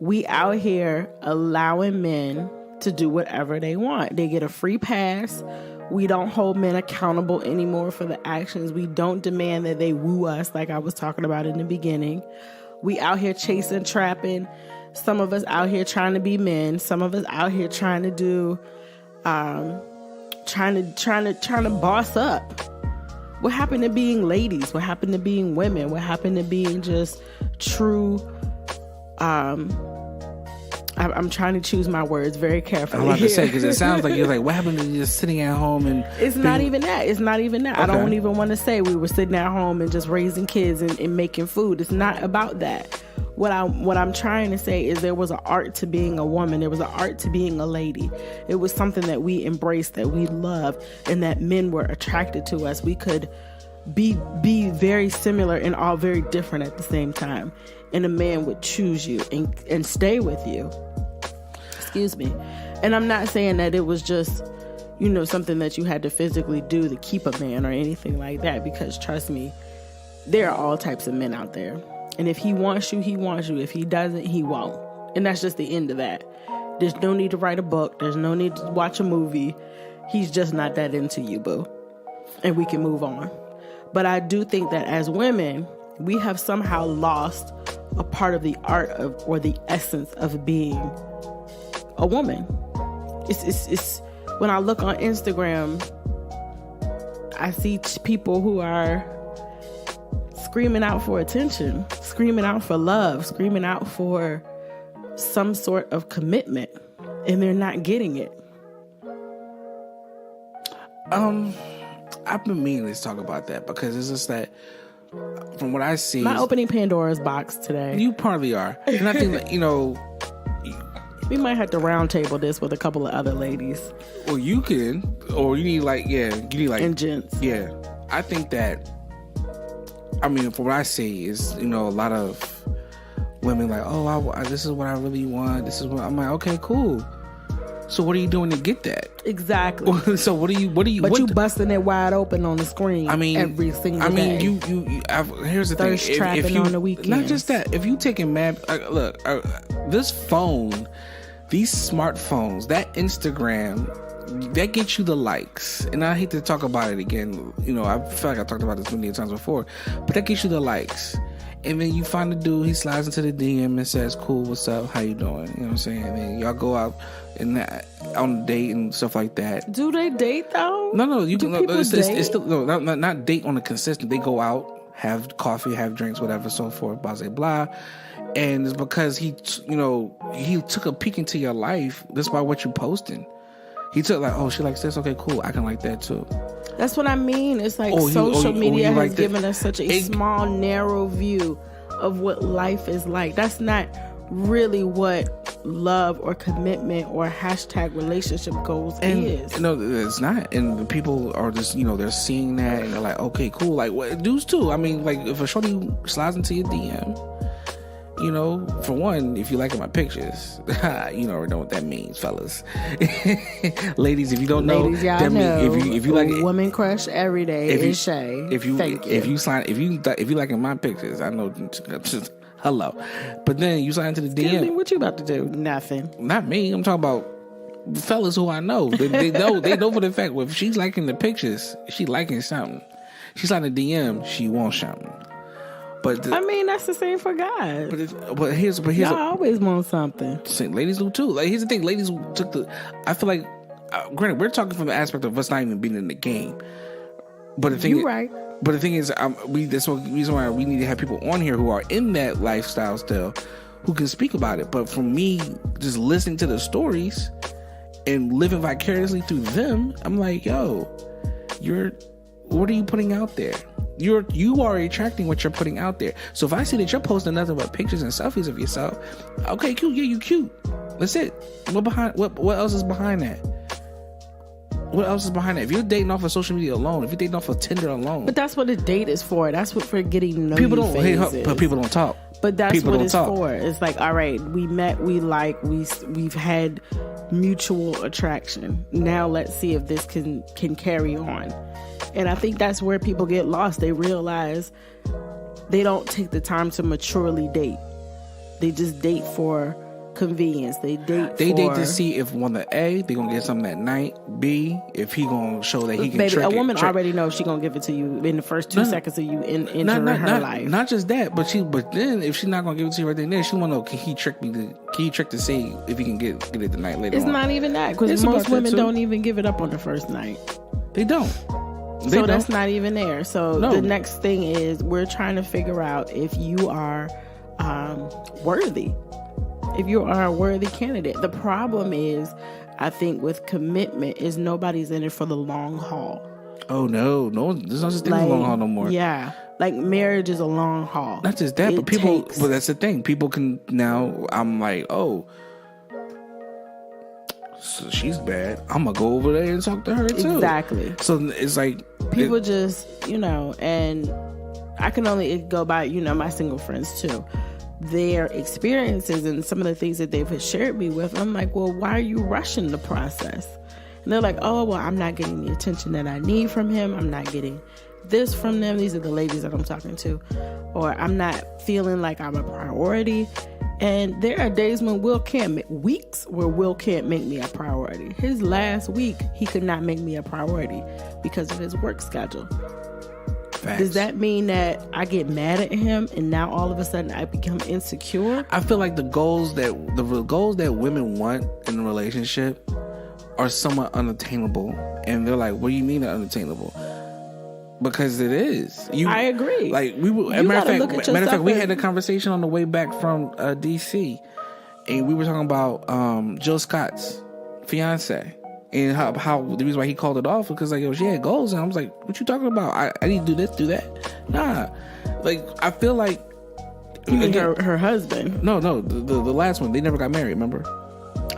We out here allowing men to do whatever they want. They get a free pass. We don't hold men accountable anymore for the actions. We don't demand that they woo us like I was talking about in the beginning. We out here chasing, trapping. Some of us out here trying to be men. Some of us out here trying to do, trying to boss up. What happened to being ladies? What happened to being women? What happened to being just true, I'm trying to choose my words very carefully. I'm about to say, because it sounds like you're like, what happened to just sitting at home and... It's not even that. Okay. I don't even want to say we were sitting at home and just raising kids and making food. It's not about that. What I'm trying to say is there was an art to being a woman. There was an art to being a lady. It was something that we embraced, that we loved, and that men were attracted to us. We could be very similar and all very different at the same time. And a man would choose you and stay with you. Excuse me. And I'm not saying that it was just, something that you had to physically do to keep a man or anything like that, because trust me, there are all types of men out there. And if he wants you, he wants you. If he doesn't, he won't. And that's just the end of that. There's no need to write a book. There's no need to watch a movie. He's just not that into you, boo. And we can move on. But I do think that as women, we have somehow lost a part of the art of, or the essence of being a woman. It's when I look on Instagram, I see people who are screaming out for attention, screaming out for love, screaming out for some sort of commitment, and they're not getting it. I've been meaning to talk about that, because it's just that from what I see, my opening Pandora's box today. You partly are, and I think that we might have to round table this with a couple of other ladies. Well, you can, or you need and gents. Yeah, I think that. I mean, from what I see is, a lot of women like, oh, this is what I really want. This is what I'm like. Okay, cool. So what are you doing to get that? Exactly. So what are you? But you busting it wide open on the screen. Every single day. Here's the thirst thing. Trapping on the weekends. Not just that. If you taking this phone, these smartphones, that Instagram, that gets you the likes. And I hate to talk about it again. I feel like I talked about this many times before, but that gets you the likes. And then you find the dude, he slides into the DM and says, cool, what's up? How you doing? You know what I'm saying? And then y'all go out and on a date and stuff like that. Do they date though? No, you can. It's still not date on a consistent. They go out, have coffee, have drinks, whatever, so forth, blah, blah, blah. And it's because he took a peek into your life. That's why what you posting. He took like, oh, she likes this. Okay, cool. I can like that too. That's what I mean. It's like social media has given us such a small, narrow view of what life is like. That's not really what love or commitment or hashtag relationship goals is. No, it's not. And people are just, they're seeing that and they're like, okay, cool. Like, what dudes too. I mean, like, if a shorty slides into your DM, for one, if you like my pictures, you already know what that means, fellas. Ladies, if you don't know, that means if you like woman crush every day is Shay. If you liking my pictures, I know. Just, hello, but then you slide into the DM. What you about to do? Nothing. Not me. I'm talking about fellas who I know. They know. They know for the fact. Well, if she's liking the pictures, she liking something. She's on the DM. She wants something. But that's the same for guys. But here's y'all always want something. Ladies do too. Like, here's the thing. Ladies took I feel like, granted, we're talking from the aspect of us not even being in the game. But the thing, you're right. But the thing is, that's the reason why we need to have people on here who are in that lifestyle still, who can speak about it. But for me, just listening to the stories and living vicariously through them, I'm like, yo, What are you putting out there? You are attracting what you're putting out there. So if I see that you're posting nothing but pictures and selfies of yourself, okay, cute, yeah, you cute. That's it. What else is behind that? What else is behind that? If you're dating off of social media alone, if you're dating off of Tinder alone, but that's what a date is for. That's what for getting know people you don't. phase is. But people don't talk. But that's people what don't it's talk. for. It's like, all right, we met, we've had mutual attraction. Now let's see if this can carry on. And I think that's where people get lost. They realize they don't take the time to maturely date. They just date for convenience. They date to see if they're gonna get something that night. B, if he gonna show that he can. Baby, a woman already knows she gonna give it to you in the first 2 seconds of you entering her life. Not just that, but then if she's not gonna give it to you right then, she wanna know, can he trick to see if he can get it the night later? It's on. not even that, because most women don't even give it up on the first night. They don't. That's not even there. So the next thing is we're trying to figure out if you are worthy. If you are a worthy candidate. The problem is, I think with commitment, is nobody's in it for the long haul. Oh no, there's no such thing as a long haul no more. Yeah, like marriage is a long haul. Not just that, but that's the thing. People can now. I'm like, oh, so she's bad. I'm gonna go over there and talk to her too. Exactly. So it's like people just, and I can only go by, my single friends too. Their experiences and some of the things that they've shared me with, I'm like, well, why are you rushing the process? And they're like, oh, well, I'm not getting the attention that I need from him. I'm not getting this from them. These are the ladies that I'm talking to. Or I'm not feeling like I'm a priority. And there are days when weeks where Will can't make me a priority. His last week, he could not make me a priority because of his work schedule. Facts. Does that mean that I get mad at him and now all of a sudden I become insecure? I feel like the goals that women want in a relationship are somewhat unattainable, and they're like, "What do you mean they're unattainable?" Because it is. I agree. Like matter of fact, we had a conversation on the way back from DC, and we were talking about Jill Scott's fiance. And how the reason why he called it off was because like, yo, she had goals, and I was like, what you talking about? I need to do this, do that. Nah, like I feel like you mean her husband? No, the last one, they never got married. Remember?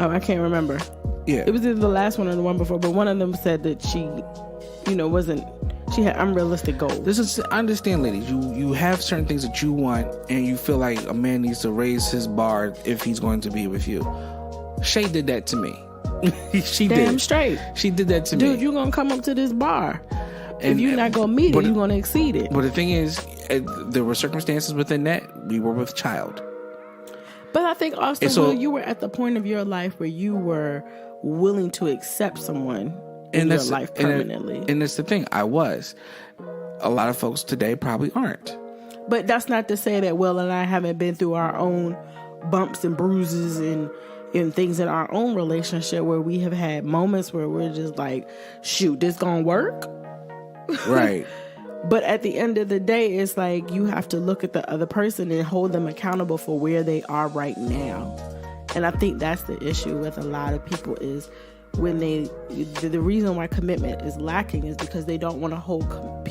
Oh, I can't remember. Yeah, it was either the last one or the one before, but one of them said that she, she had unrealistic goals. I understand, ladies. You have certain things that you want, and you feel like a man needs to raise his bar if he's going to be with you. Shay did that to me. She Damn did. Straight. She did that to me. Dude, you're gonna come up to this bar. If you're not gonna meet it, you're gonna exceed it. But the thing is, there were circumstances within that. We were with child. But I think also, Will, you were at the point of your life where you were willing to accept someone in your life permanently. And that's the thing. I was. A lot of folks today probably aren't. But that's not to say that Will and I haven't been through our own bumps and bruises and things in our own relationship where we have had moments where we're just like, shoot, this gonna work? Right. But at the end of the day, it's like you have to look at the other person and hold them accountable for where they are right now. And I think that's the issue with a lot of people is when the reason why commitment is lacking is because they don't want to hold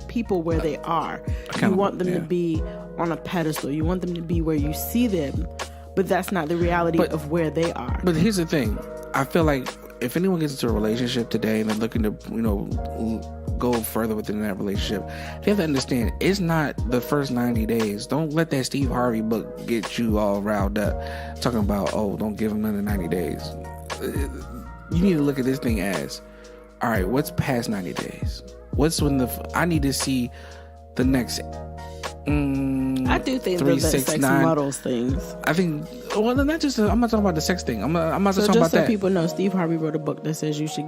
people where they are. You want them to be on a pedestal. You want them to be where you see them. But that's not the reality of where they are. But here's the thing. I feel like if anyone gets into a relationship today and they're looking to, go further within that relationship, they have to understand it's not the first 90 days. Don't let that Steve Harvey book get you all riled up talking about, don't give him another 90 days. You need to look at this thing as, all right, what's past 90 days? What's when I need to see the next I do think the sex models things. I think, not just. I'm not talking about the sex thing. I'm not talking about that. Just so people know, Steve Harvey wrote a book that says you should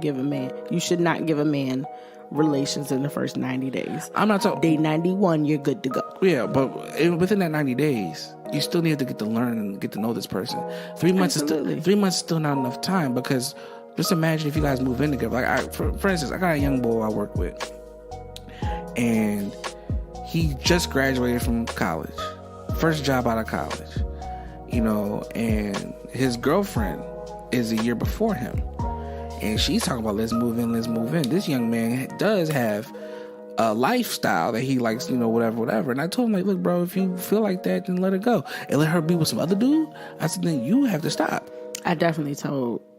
not give a man relations in the first 90 days. I'm not talking. Day 91, you're good to go. Yeah, but within that 90 days, you still need to get to learn and get to know this person. 3 months is still not enough time, because just imagine if you guys move in together. Like for instance, I got a young boy I work with, and he just graduated from college, first job out of college, and his girlfriend is a year before him. And she's talking about let's move in. This young man does have a lifestyle that he likes, whatever. And I told him, like, look, bro, if you feel like that, then let it go. And let her be with some other dude. I said, then you have to stop. I definitely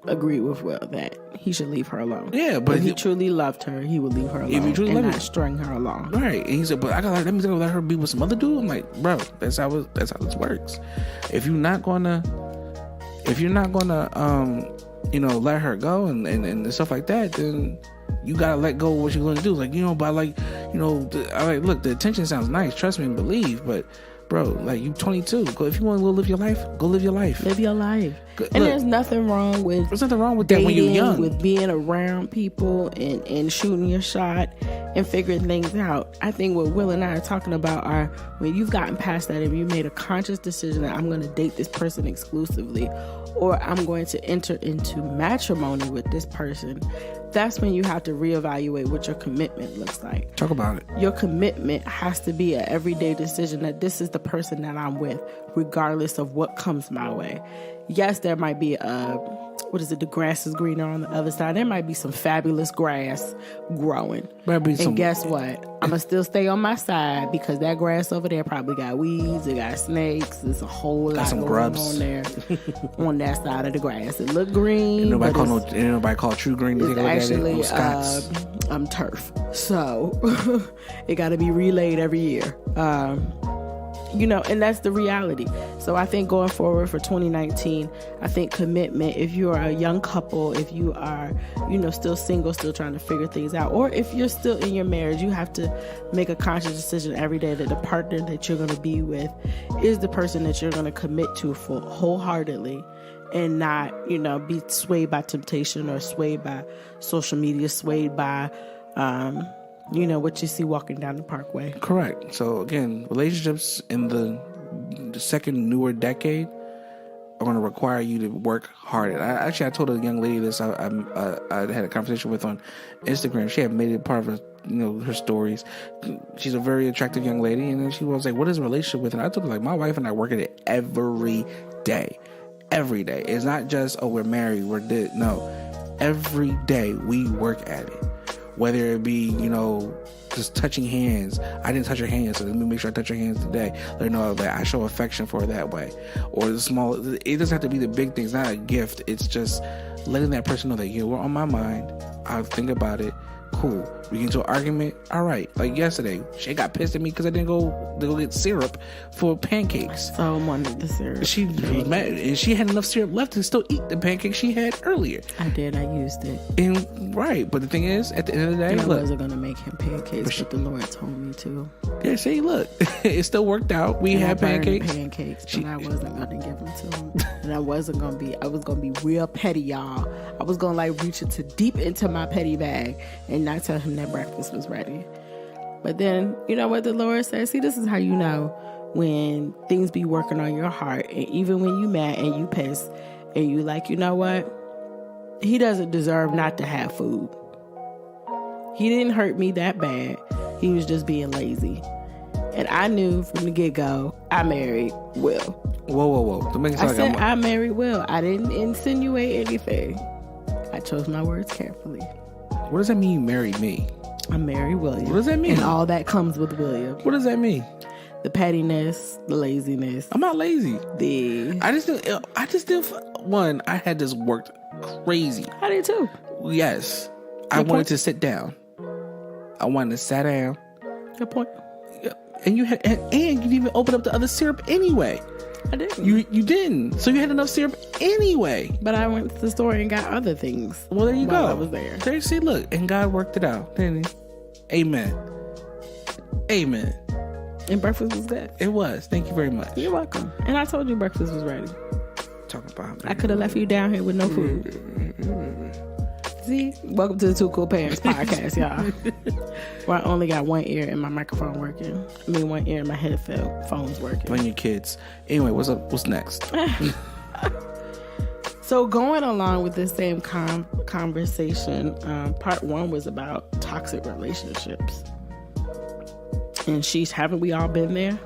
agree with Will that he should leave her alone. Yeah, but if he truly loved her, he would leave her alone. If he truly loved her, not string her along. Right. And he said, but that means I gotta let her be with some other dude. I'm like, bro, that's how this works. If you're not gonna let her go and stuff like that, then you gotta let go of what you're gonna do. Like, look, the attention sounds nice, trust me and believe, but bro, like, you 22. If you want to live your life, go live your life. Live your life. And there's nothing wrong with that when you're young. With being around people and shooting your shot and figuring things out. I think what Will and I are talking about are when you've gotten past that and you made a conscious decision that I'm going to date this person exclusively, or I'm going to enter into matrimony with this person. That's when you have to reevaluate what your commitment looks like. Talk about it. Your commitment has to be an everyday decision that this is the person that I'm with, regardless of what comes my way. Yes, there might be the grass is greener on the other side. There might be some fabulous grass growing. And guess what? I'm going to still stay on my side because that grass over there probably got weeds, it got snakes, there's a whole lot going on there on that side of the grass. It look green. Nobody call true green. It's actually turf. So it got to be relayed every year. And that's the reality. So I think going forward for 2019, I think commitment, if you are a young couple, if you are, still single, still trying to figure things out, or if you're still in your marriage, you have to make a conscious decision every day that the partner that you're going to be with is the person that you're going to commit to wholeheartedly, and not, be swayed by temptation or swayed by social media, swayed by, what you see walking down the parkway. Correct. So again, relationships in the second newer decade are going to require you to work hard. I told a young lady this. I had a conversation with on Instagram. She had made it part of her stories. She's a very attractive young lady, and then she was like, "What is a relationship with?" And I told her, like, my wife and I work at it every day. Every day. It's not just, oh, we're married, no. Every day we work at it. Whether it be, just touching hands. I didn't touch her hands, so let me make sure I touch her hands today. Let her know that I show affection for her that way. Or the small, it doesn't have to be the big things, not a gift. It's just letting that person know that you were on my mind. I'll think about it. Cool. We get into an argument. All right. Like yesterday, she got pissed at me because I didn't go get syrup for pancakes. So I wanted the syrup. She was mad, and she had enough syrup left to still eat the pancakes she had earlier. I did. I used it. And right, but the thing is, at the end of the day, I wasn't gonna make him pancakes, but the Lord told me to. Yeah. See, look, it still worked out. We had pancakes. But I wasn't gonna give them to him, and I was gonna be real petty, y'all. I was gonna reach deep into my petty bag and not tell him that breakfast was ready. But then, you know what the Lord says? See, this is how you know when things be working on your heart. And even when you mad and you pissed and you like, you know what? He doesn't deserve not to have food. He didn't hurt me that bad. He was just being lazy. And I knew from the get-go, I married Will. Whoa. I married Will. I didn't insinuate anything. I chose my words carefully. What does that mean, you married me? I married William. What does that mean? And all that comes with William. What does that mean? The pettiness, the laziness. I'm not lazy. I had this worked crazy. I did too. Yes. I wanted to sit down. I wanted to sit down. Good point. And you didn't even open up the other syrup anyway. I didn't. You didn't. So you had enough syrup anyway. But I went to the store and got other things. Well, there you go. I was there. There you see, look, and God worked it out, didn't he? Amen. And breakfast was good. It was. Thank you very much. You're welcome. And I told you breakfast was ready. Talking about. I could have left you down here with no food. See? Welcome to the Two Cool Parents podcast, y'all. Where I only got one ear and my microphone working. One ear and my headphones working. Blame your kids. Anyway, what's up? What's next? So going along with this same conversation, part 1 was about toxic relationships. And haven't we all been there?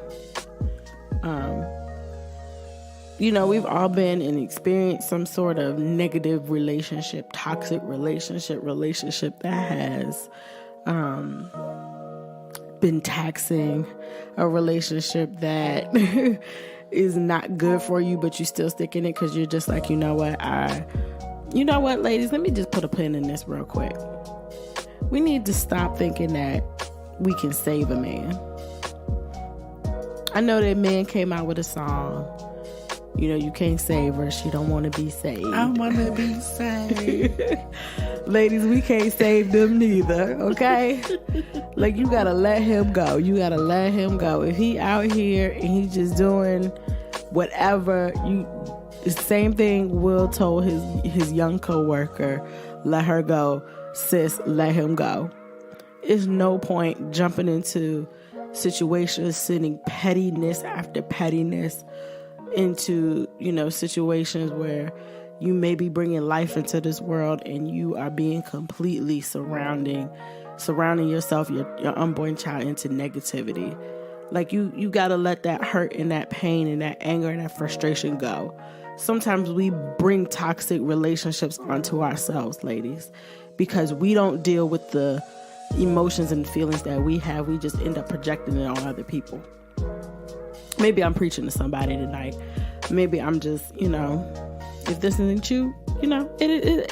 you know, we've all been and experienced some sort of negative relationship, toxic relationship that has been taxing, a relationship that is not good for you, but you still stick in it because you're just like, you know what, ladies, let me just put a pin in this real quick. We need to stop thinking that we can save a man. I know that man came out with a song, you know, you can't save her, she don't want to be saved. I want to be saved. Ladies, we can't save them neither, okay? Like, you gotta let him go. You gotta let him go. If he out here and he just doing whatever, the same thing Will told his young coworker, let her go. Sis, let him go. It's no point jumping into situations, sending pettiness after pettiness into, you know, situations where you may be bringing life into this world and you are being completely surrounding yourself, your unborn child, into negativity. Like, you gotta let that hurt and that pain and that anger and that frustration go. Sometimes we bring toxic relationships onto ourselves, ladies, because we don't deal with the emotions and feelings that we have. We just end up projecting it on other people. Maybe I'm preaching to somebody tonight. Maybe I'm just, you know, if this isn't you, you know,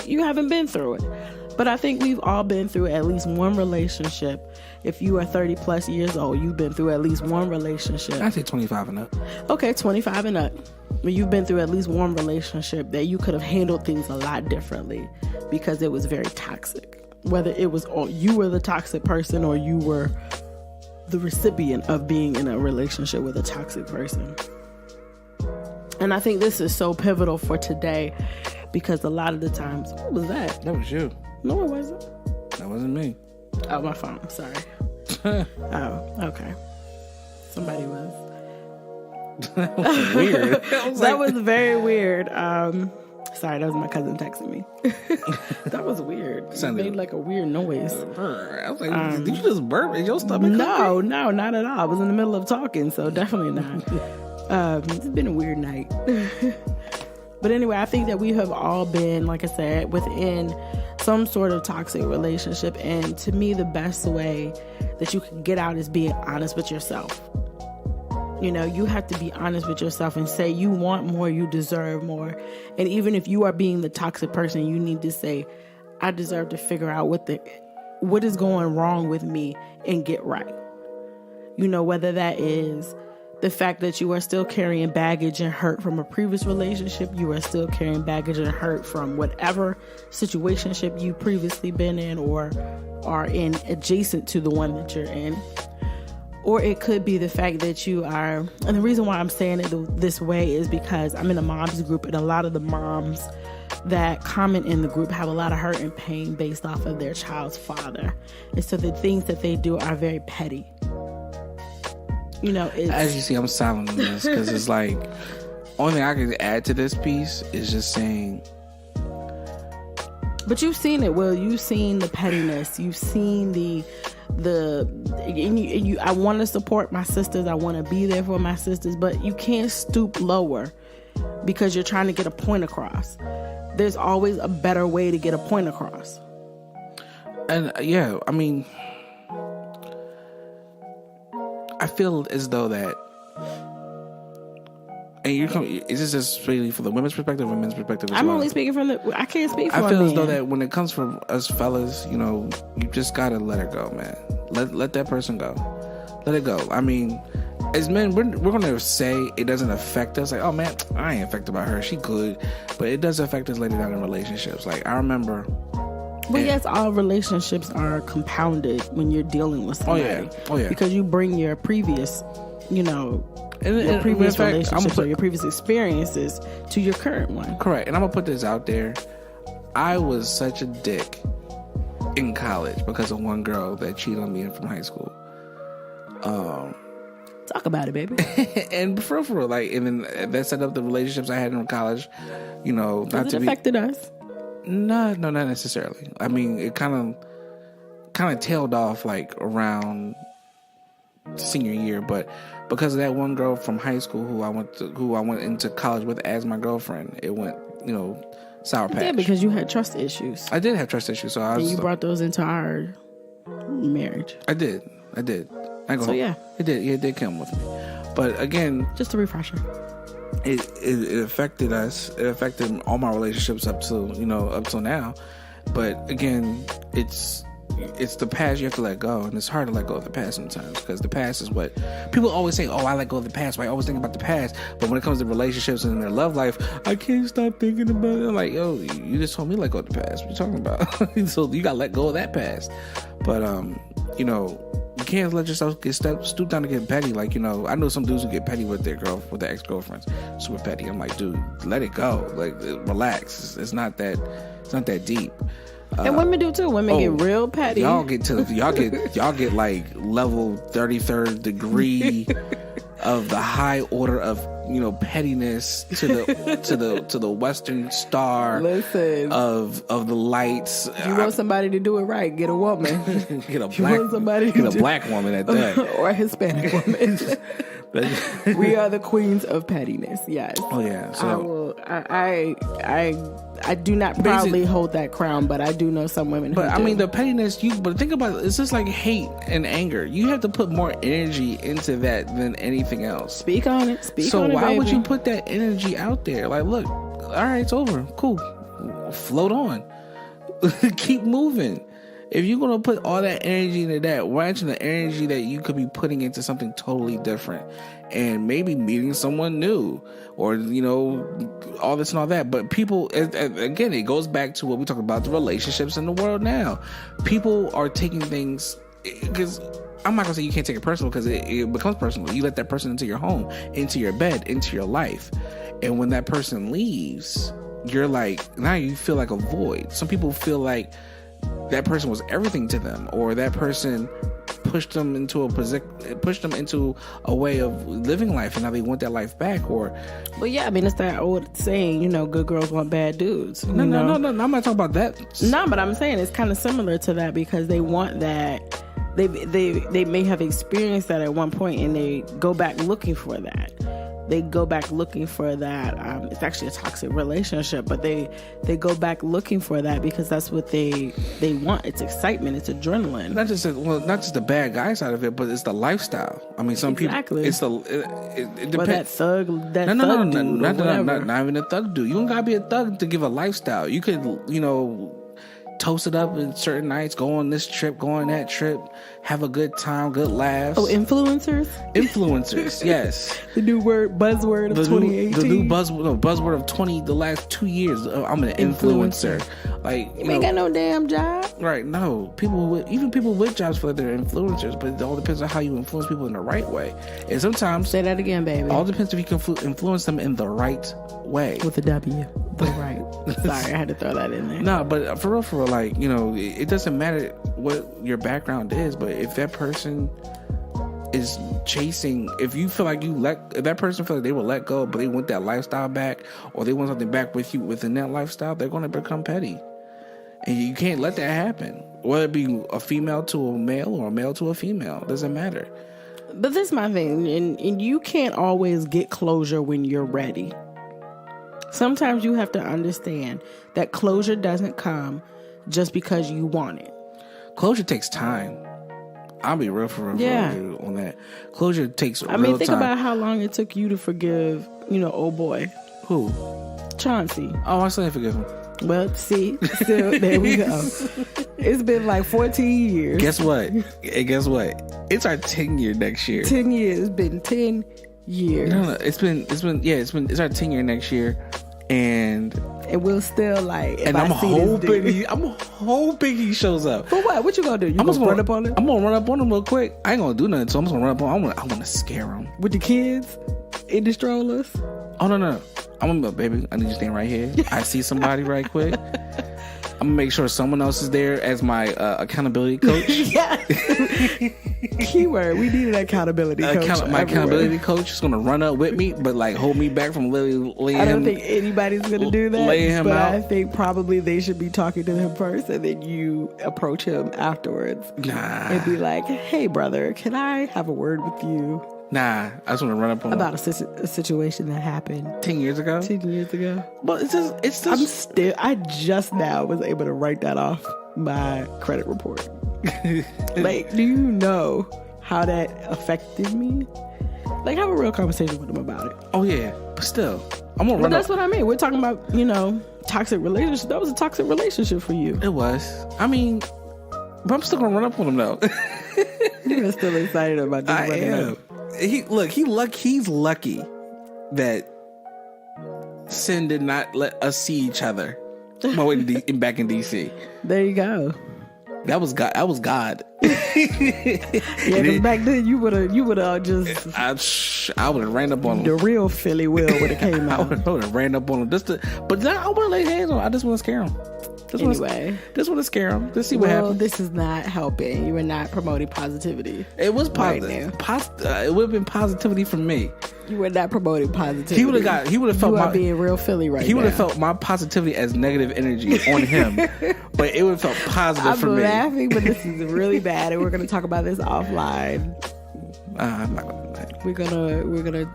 you haven't been through it. But I think we've all been through at least one relationship. If you are 30 plus years old, you've been through at least one relationship. I say 25 and up. Okay, 25 and up. You've been through at least one relationship that you could have handled things a lot differently because it was very toxic. Whether it was you were the toxic person or you were the recipient of being in a relationship with a toxic person. And I think this is so pivotal for today because a lot of the times, what was that? That was you. No, it wasn't. That wasn't me. Oh, my phone. Sorry. Oh, okay. Somebody was. That was weird. That was very weird. Sorry, that was my cousin texting me. That was weird. It made like a weird noise. I was like, did you just burp? Is your stomach No, not at all. I was in the middle of talking, so definitely not. It's been a weird night. But anyway, I think that we have all been, like I said, within some sort of toxic relationship. And to me, the best way that you can get out is being honest with yourself. You know, you have to be honest with yourself and say you want more, you deserve more. And even if you are being the toxic person, you need to say, I deserve to figure out what is going wrong with me and get right. You know, whether that is the fact that you are still carrying baggage and hurt from a previous relationship, you are still carrying baggage and hurt from whatever situationship you previously been in or are in adjacent to the one that you're in. Or it could be the fact that you are, and the reason why I'm saying it this way is because I'm in a mom's group, and a lot of the moms that comment in the group have a lot of hurt and pain based off of their child's father. And so the things that they do are very petty. You know, as you see, I'm silent on this because it's like, only thing I can add to this piece is just saying. But you've seen it, Will. You've seen the pettiness. You've seen I want to support my sisters. I want to be there for my sisters, but you can't stoop lower because you're trying to get a point across. There's always a better way to get a point across. And yeah, I mean, I feel as though that, and is this just really for the women's perspective or men's perspective as I'm well? only speaking from I can't speak for I feel a as man. though that when it comes from us fellas, you know, you just gotta let her go, man. Let that person go. Let it go. I mean, as men, we're gonna say it doesn't affect us. Like, oh man, I ain't affected by her. She good, but it does affect us later down in relationships. Like, I remember. But yes, all relationships are compounded when you're dealing with somebody. Oh yeah. Because you bring your previous, you know, your previous relationships or your previous experiences to your current one. Correct. And I'm gonna put this out there. I was such a dick in college because of one girl that cheated on me from high school. Talk about it, baby. And for real, like, and then that set up the relationships I had in college. You know, Has it affected us? No, not necessarily. I mean, it kind of tailed off like around senior year, but because of that one girl from high school who I went into college with as my girlfriend, it went, sour patch. Yeah, because you had trust issues. I did have trust issues, so and you brought those into our marriage. I did. It did. It did come with me. But again, just a refresher. It affected us. It affected all my relationships up till now. But again, it's the past you have to let go, and it's hard to let go of the past sometimes, because the past is what people always say. Oh, I let go of the past. I always think about the past, but when it comes to relationships and their love life, I can't stop thinking about it. I'm like, yo, you just told me to let go of the past. What you talking about? So you gotta let go of that past. But you can't let yourself get stoop down to get petty. Like, I know some dudes who get petty with their ex-girlfriends, super petty. I'm like, dude, let it go. Like, relax. It's not that deep. And women do too. Women get real petty. Y'all get like level 33rd degree of the high order of pettiness to the Western Star. Listen, of the lights. You want somebody to do it right? Get a woman. Get a black woman at that, or a Hispanic woman. We are the queens of pettiness. Yes. Oh yeah. So I do not proudly hold that crown, but I do know some women. But I mean, the pettiness. But think about it. It's just like hate and anger. You have to put more energy into that than anything else. Speak on it. So why would you put that energy out there? Like, look, all right, it's over. Cool. Float on. Keep moving. If you're going to put all that energy into that, why aren't you the energy that you could be putting into something totally different? And maybe meeting someone new, or, all this and all that. But people, again, it goes back to what we talk about, the relationships in the world now. People are taking things, because I'm not going to say you can't take it personal, because it becomes personal. You let that person into your home, into your bed, into your life. And when that person leaves, you're like, now you feel like a void. Some people feel like that person was everything to them, or that person pushed them into a way of living life, and now they want that life back. Or, well, yeah, I mean, it's that old saying, good girls want bad dudes. No, I'm not talking about that. No, but I'm saying it's kind of similar to that, because they want that. They may have experienced that at one point, and they go back looking for that. It's actually a toxic relationship, but they go back looking for that because that's what they want. It's excitement. It's adrenaline. Not just the bad guy side of it, but it's the lifestyle. I mean, some people. It's it depends. That thug. Not even a thug dude. You don't gotta be a thug to give a lifestyle. You could, toast it up in certain nights, go on this trip, go on that trip, have a good time, good laughs. Oh, influencers, yes. The new buzzword of 2018. The new buzzword of the last 2 years. I'm an influencer. Like, you ain't got no damn job. Right? No, people with jobs feel like they're influencers, but it all depends on how you influence people in the right way. And sometimes, say that again, baby. All depends if you can influence them in the right way. With a W. The right. Sorry, I had to throw that in there. No, but for real, like, it doesn't matter what your background is, but if that person is chasing, if you feel like if that person feels like they will let go, but they want that lifestyle back, or they want something back with you within that lifestyle, they're going to become petty. And you can't let that happen. Whether it be a female to a male or a male to a female, it doesn't matter. But this is my thing, and you can't always get closure when you're ready. Sometimes you have to understand that closure doesn't come just because you want it. Closure takes time. I'll be real for real on that. Closure takes real time. I mean, think about how long it took you to forgive, old boy. Who? Chauncey. Oh, I still didn't forgive him. Well, see, still, there we go. It's been like 14 years. Guess what? It's our 10 year next year. 10 years. It's been 10 years. No, it's our 10 year next year. And we'll still like. And I'm hoping he shows up. For what? What you gonna do? You gonna run up on him? I'm gonna run up on him real quick. I ain't gonna do nothing, so I'm just gonna run up on him. I want to scare him with the kids in the strollers. Oh no! I'm gonna, baby. I need you to stand right here. I see somebody right quick. I'm gonna make sure someone else is there as my accountability coach. Keyword: we need an accountability coach. My accountability coach is gonna run up with me, but like hold me back from laying. I don't think anybody's gonna do that. Laying him out. I think probably they should be talking to him first, and then you approach him afterwards. Nah. And be like, "Hey, brother, can I have a word with you?" Nah, I just want to run up on about a situation that happened 10 years ago. 10 years ago. But it's just. I just now was able to write that off my credit report. Like, do you know how that affected me? Like, have a real conversation with him about it. Oh yeah, but still, I'm gonna run. But that's what I mean. We're talking about, toxic relationship. That was a toxic relationship for you. It was. I mean, but I'm still gonna run up on him though. You're still excited about this. I am. He's lucky that Sin did not let us see each other while back in DC. There you go. That was God. That was God. Yeah, because back then you would have just. I would have ran up on him. The real Philly Will would have came out. I would have ran up on him. But now I want to lay hands on him. I just want to scare him. Just want to scare him. Just see what happens. This is not helping. You are not promoting positivity. It was positive. Right it would have been positivity from me. You were not promoting positivity. He would have felt. You are being real Philly right now. He would have felt my positivity as negative energy on him, but it would have felt positive for me. I'm laughing, but this is really bad, and we're going to talk about this offline. I'm not gonna.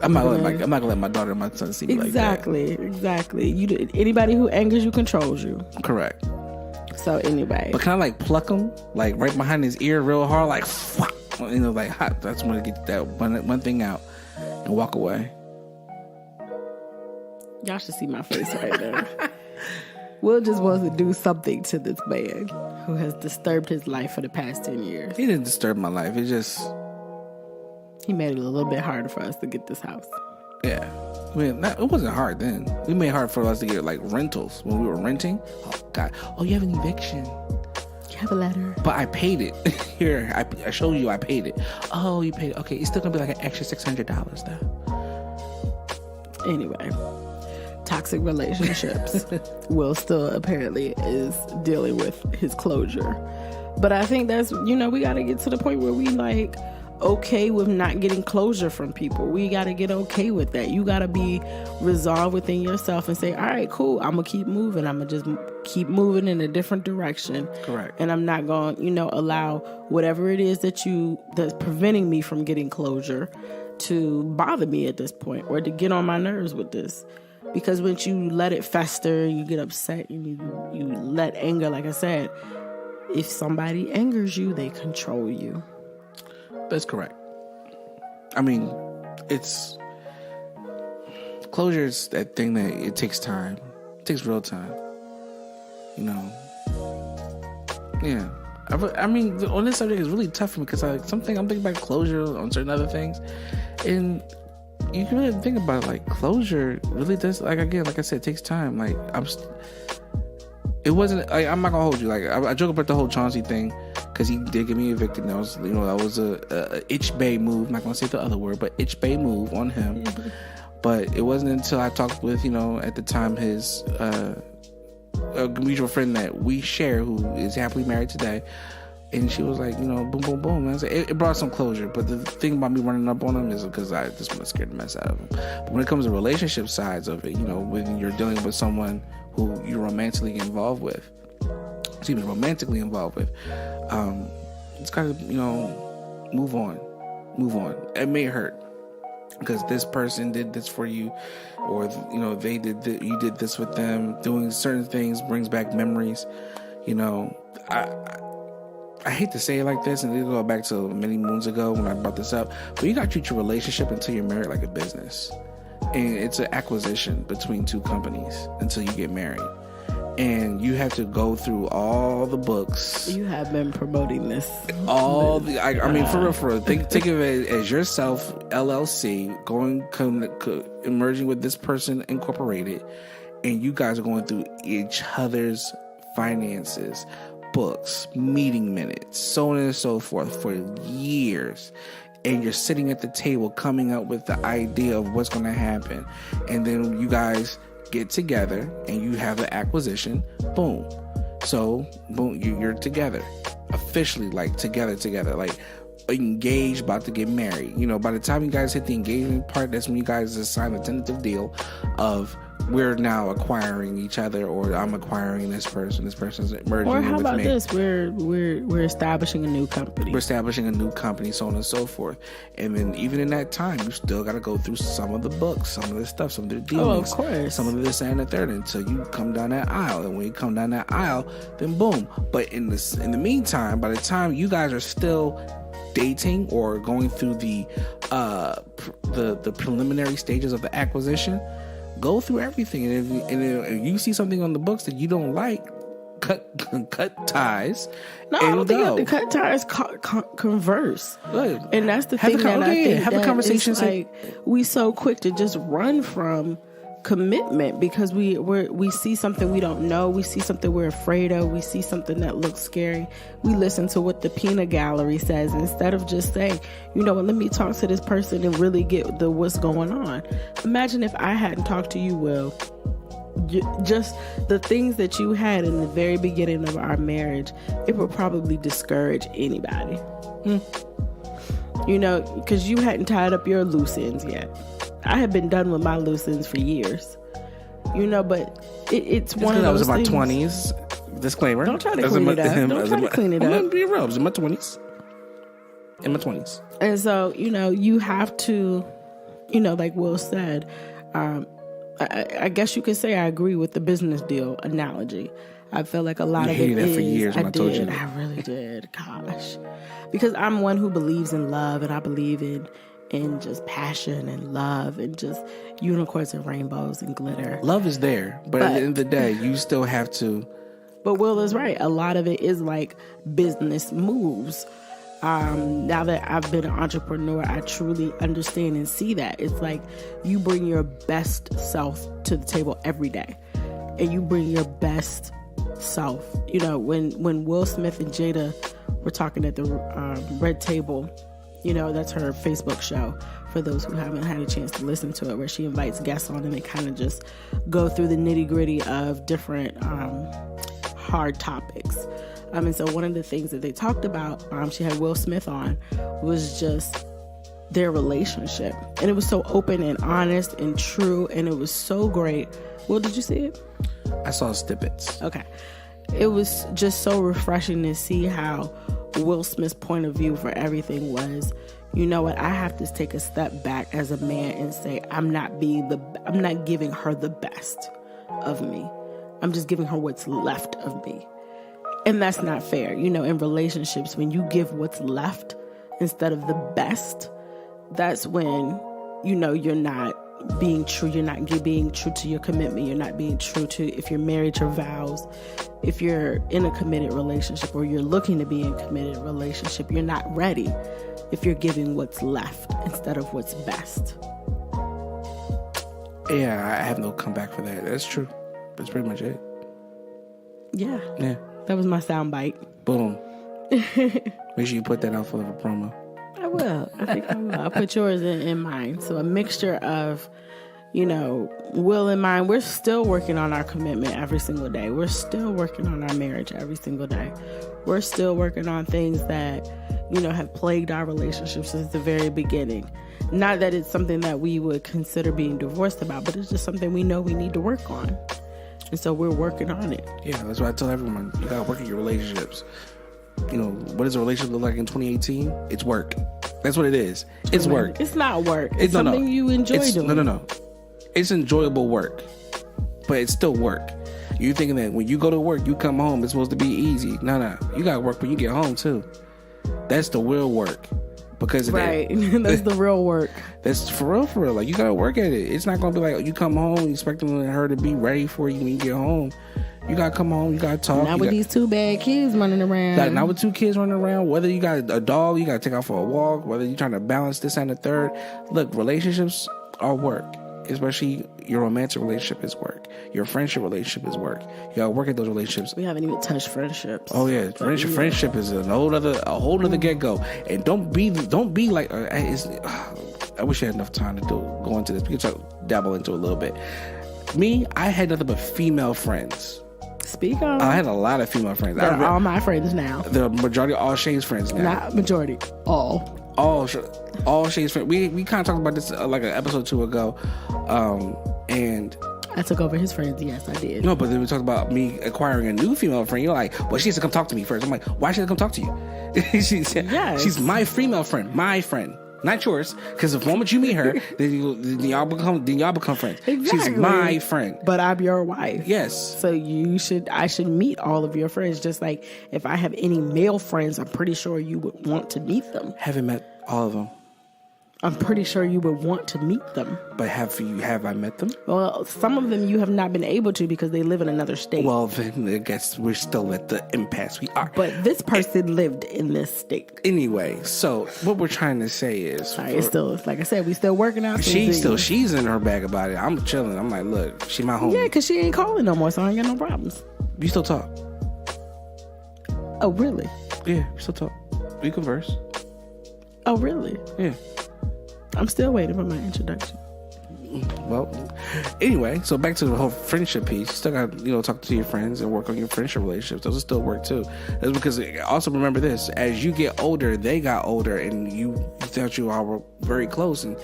I'm not gonna let my daughter and my son see me like that. Exactly. Anybody who angers you controls you. Correct. So anyway, but can I pluck him right behind his ear real hard, hot? That's when I get that one thing out and walk away. Y'all should see my face right now. Will just wants to do something to this man who has disturbed his life for the past 10 years. He didn't disturb my life. It just... He made it a little bit harder for us to get this house. Yeah. I mean, it wasn't hard then. We made it hard for us to get rentals when we were renting. Oh, God. Oh, you have an eviction. You have a letter. But I paid it. Here, I showed you I paid it. Oh, you paid it. Okay, it's still going to be an extra $600 though. Anyway. Toxic relationships. Will still apparently is dealing with his closure. But I think that's, we got to get to the point where we okay with not getting closure from people. We got to get okay with that. You got to be resolved within yourself and say, all right, cool, I'm going to keep moving. I'm going to just keep moving in a different direction. Correct. And I'm not going to, allow whatever it is that's preventing me from getting closure to bother me at this point or to get on my nerves with this. Because once you let it fester, you get upset, and you let anger, like I said, if somebody angers you, they control you. That's correct. I mean, closure is that thing that it takes time. It takes real time. Yeah. I mean, on this subject is really tough for me because I'm thinking about closure on certain other things, and you can really think about closure really does again, like I said, it takes time. It wasn't. I'm not gonna hold you. I joke about the whole Chauncey thing because he did get me evicted. And that was a itch bay move. I'm not gonna say the other word, but itch bay move on him. But it wasn't until I talked with at the time his a mutual friend that we share who is happily married today. And she was like, boom, boom, boom. And I said, it brought some closure. But the thing about me running up on him is because I just want to scare the mess out of him. But when it comes to relationship sides of it, when you're dealing with someone who you're romantically involved with, it's got to, move on. It may hurt because this person did this for you, or, they did you did this with them. Doing certain things brings back memories. I hate to say it like this, and it'll go back to many moons ago when I brought this up, but you got to treat your relationship until you're married like a business. And it's an acquisition between two companies until you get married. And you have to go through all the books. You have been promoting this. I mean, for real. Think of it as yourself, LLC, merging with this person, incorporated, and you guys are going through each other's finances, books, meeting minutes, so on and so forth for years. And you're sitting at the table coming up with the idea of what's going to happen. And then you guys get together and you have an acquisition. Boom. So, boom, you're together. Officially, together, engaged, about to get married. By the time you guys hit the engagement part, that's when you guys sign a tentative deal of we're now acquiring each other, or I'm acquiring this person's merging Or how with about me. this? We're establishing a new company. We're establishing a new company, so on and so forth. And then even in that time, you still got to go through some of the books, some of the stuff, some of the dealings, of course. some of this and the third, until you come down that aisle. And when you come down that aisle, then boom. But in the meantime, by the time you guys are still dating or going through the preliminary stages of the acquisition, go through everything. And if you see something on the books that you don't like, cut ties. No, I don't think you have to cut ties. Converse, Good. and that's the thing that I think have a conversation. Like we so quick to just run from commitment because we see something we don't know, we see something we're afraid of, we see something that looks scary. We listen to what the peanut gallery says instead of just saying, you know what, let me talk to this person and really get the what's going on. Imagine if I hadn't talked to you, Will. Just the things that you had in the very beginning of our marriage, it would probably discourage anybody. You know, because you hadn't tied up your loose ends yet. I had been done with my loose ends for years. You know, but it's one of those things. I was in my 20s. Disclaimer. Don't try to clean it up. Don't try to clean it up. I'm going to be real. I was in my 20s. In my 20s. And so, you know, you have to, you know, like Will said, I guess you could say I agree with the business deal analogy. I feel like a lot of it that is. For years when I told you that. I really did. Gosh, because I'm one who believes in love, and I believe in just passion and love and just unicorns and rainbows and glitter. Love is there, but at the end of the day, you still have to. But Will is right. A lot of it is like business moves. Now that I've been an entrepreneur, I truly understand and see that. It's like you bring your best self to the table every day, and you bring your best self. You know, when Will Smith and Jada were talking at the Red Table, you know, that's her Facebook show, for those who haven't had a chance to listen to it, where she invites guests on and they kind of just go through the nitty-gritty of different hard topics. And so one of the things that they talked about, she had Will Smith on, was just their relationship. And it was so open and honest and true, and it was so great. Will, did you see it? I saw snippets. Okay. It was just so refreshing to see how Will Smith's point of view for everything was, you know what, I have to take a step back as a man and say, I'm not giving her the best of me. I'm just giving her what's left of me. And that's not fair. You know, in relationships, when you give what's left instead of the best, that's when, you know, you're not being true. You're not being true to your commitment. You're not being true to, if you're married, your vows. If you're in a committed relationship, or you're looking to be in a committed relationship, you're not ready if you're giving what's left instead of what's best. Yeah, I have no comeback for that. That's true. That's pretty much it. Yeah. Yeah. That was my soundbite. Boom. Make sure you put that out for the promo. I will. I think I will. I'll put yours in mine. So a mixture of, you know, Will and mine. We're still working on our commitment every single day. We're still working on our marriage every single day. We're still working on things that, you know, have plagued our relationship since the very beginning. Not that it's something that we would consider being divorced about, but it's just something we know we need to work on. And so we're working on it. Yeah, that's why I tell everyone, you gotta work at your relationships. You know, what does a relationship look like in 2018? It's work. That's what it is. It's work. It's not work. It's something you enjoy doing. No. It's enjoyable work, but it's still work. You thinking that when you go to work, you come home, it's supposed to be easy. No. You gotta work when you get home too. That's the real work. Because right. That's the real work. That's for real. Like, you gotta work at it. It's not gonna be like you come home, you expecting her to be ready for you when you get home. You gotta come home, you gotta talk. Not with these two bad kids running around. Not with two kids running around. Whether you got a dog, you gotta take out for a walk. Whether you're trying to balance this and the third. Look, relationships are work. Especially your romantic relationship is work. Your friendship relationship is work. You gotta work at those relationships. We haven't even touched friendships. Oh yeah, friendship is a whole other get go. And don't be like. I wish I had enough time to go into this. We can dabble into a little bit. Me, I had nothing but female friends. Speak on. I had a lot of female friends. They're all my friends now. The majority of all Shay's friends now. Not majority, all Shay's friends. We kind of talked about this like an episode or two ago, and I took over his friends. Yes, I did. No, but then we talked about me acquiring a new female friend. You're like, well, she has to come talk to me first. I'm like, why should I come talk to you? She's my female friend, my friend, not yours. Because the moment you meet her, then y'all become friends. Exactly. She's my friend, but I'm your wife. Yes. So I should meet all of your friends. Just like if I have any male friends, I'm pretty sure you would want to meet them. Haven't met all of them. I'm pretty sure you would want to meet them. But have I met them? Well, some of them you have not been able to because they live in another state. Well, then I guess we're still at the impasse we are. But this person lived in this state. Anyway, so what we're trying to say is... It's like I said, we still working out. She's in her bag about it. I'm chilling. I'm like, look, she my homie. Yeah, because she ain't calling no more, so I ain't got no problems. You still talk? Oh, really? Yeah, we still talk. We converse. Oh, really? Yeah. I'm still waiting for my introduction. Well, anyway, so back to the whole friendship piece. You still got to, talk to your friends and work on your friendship relationships. Those will still work too. That's because also remember this: as you get older, they got older, and you thought you all were very close, and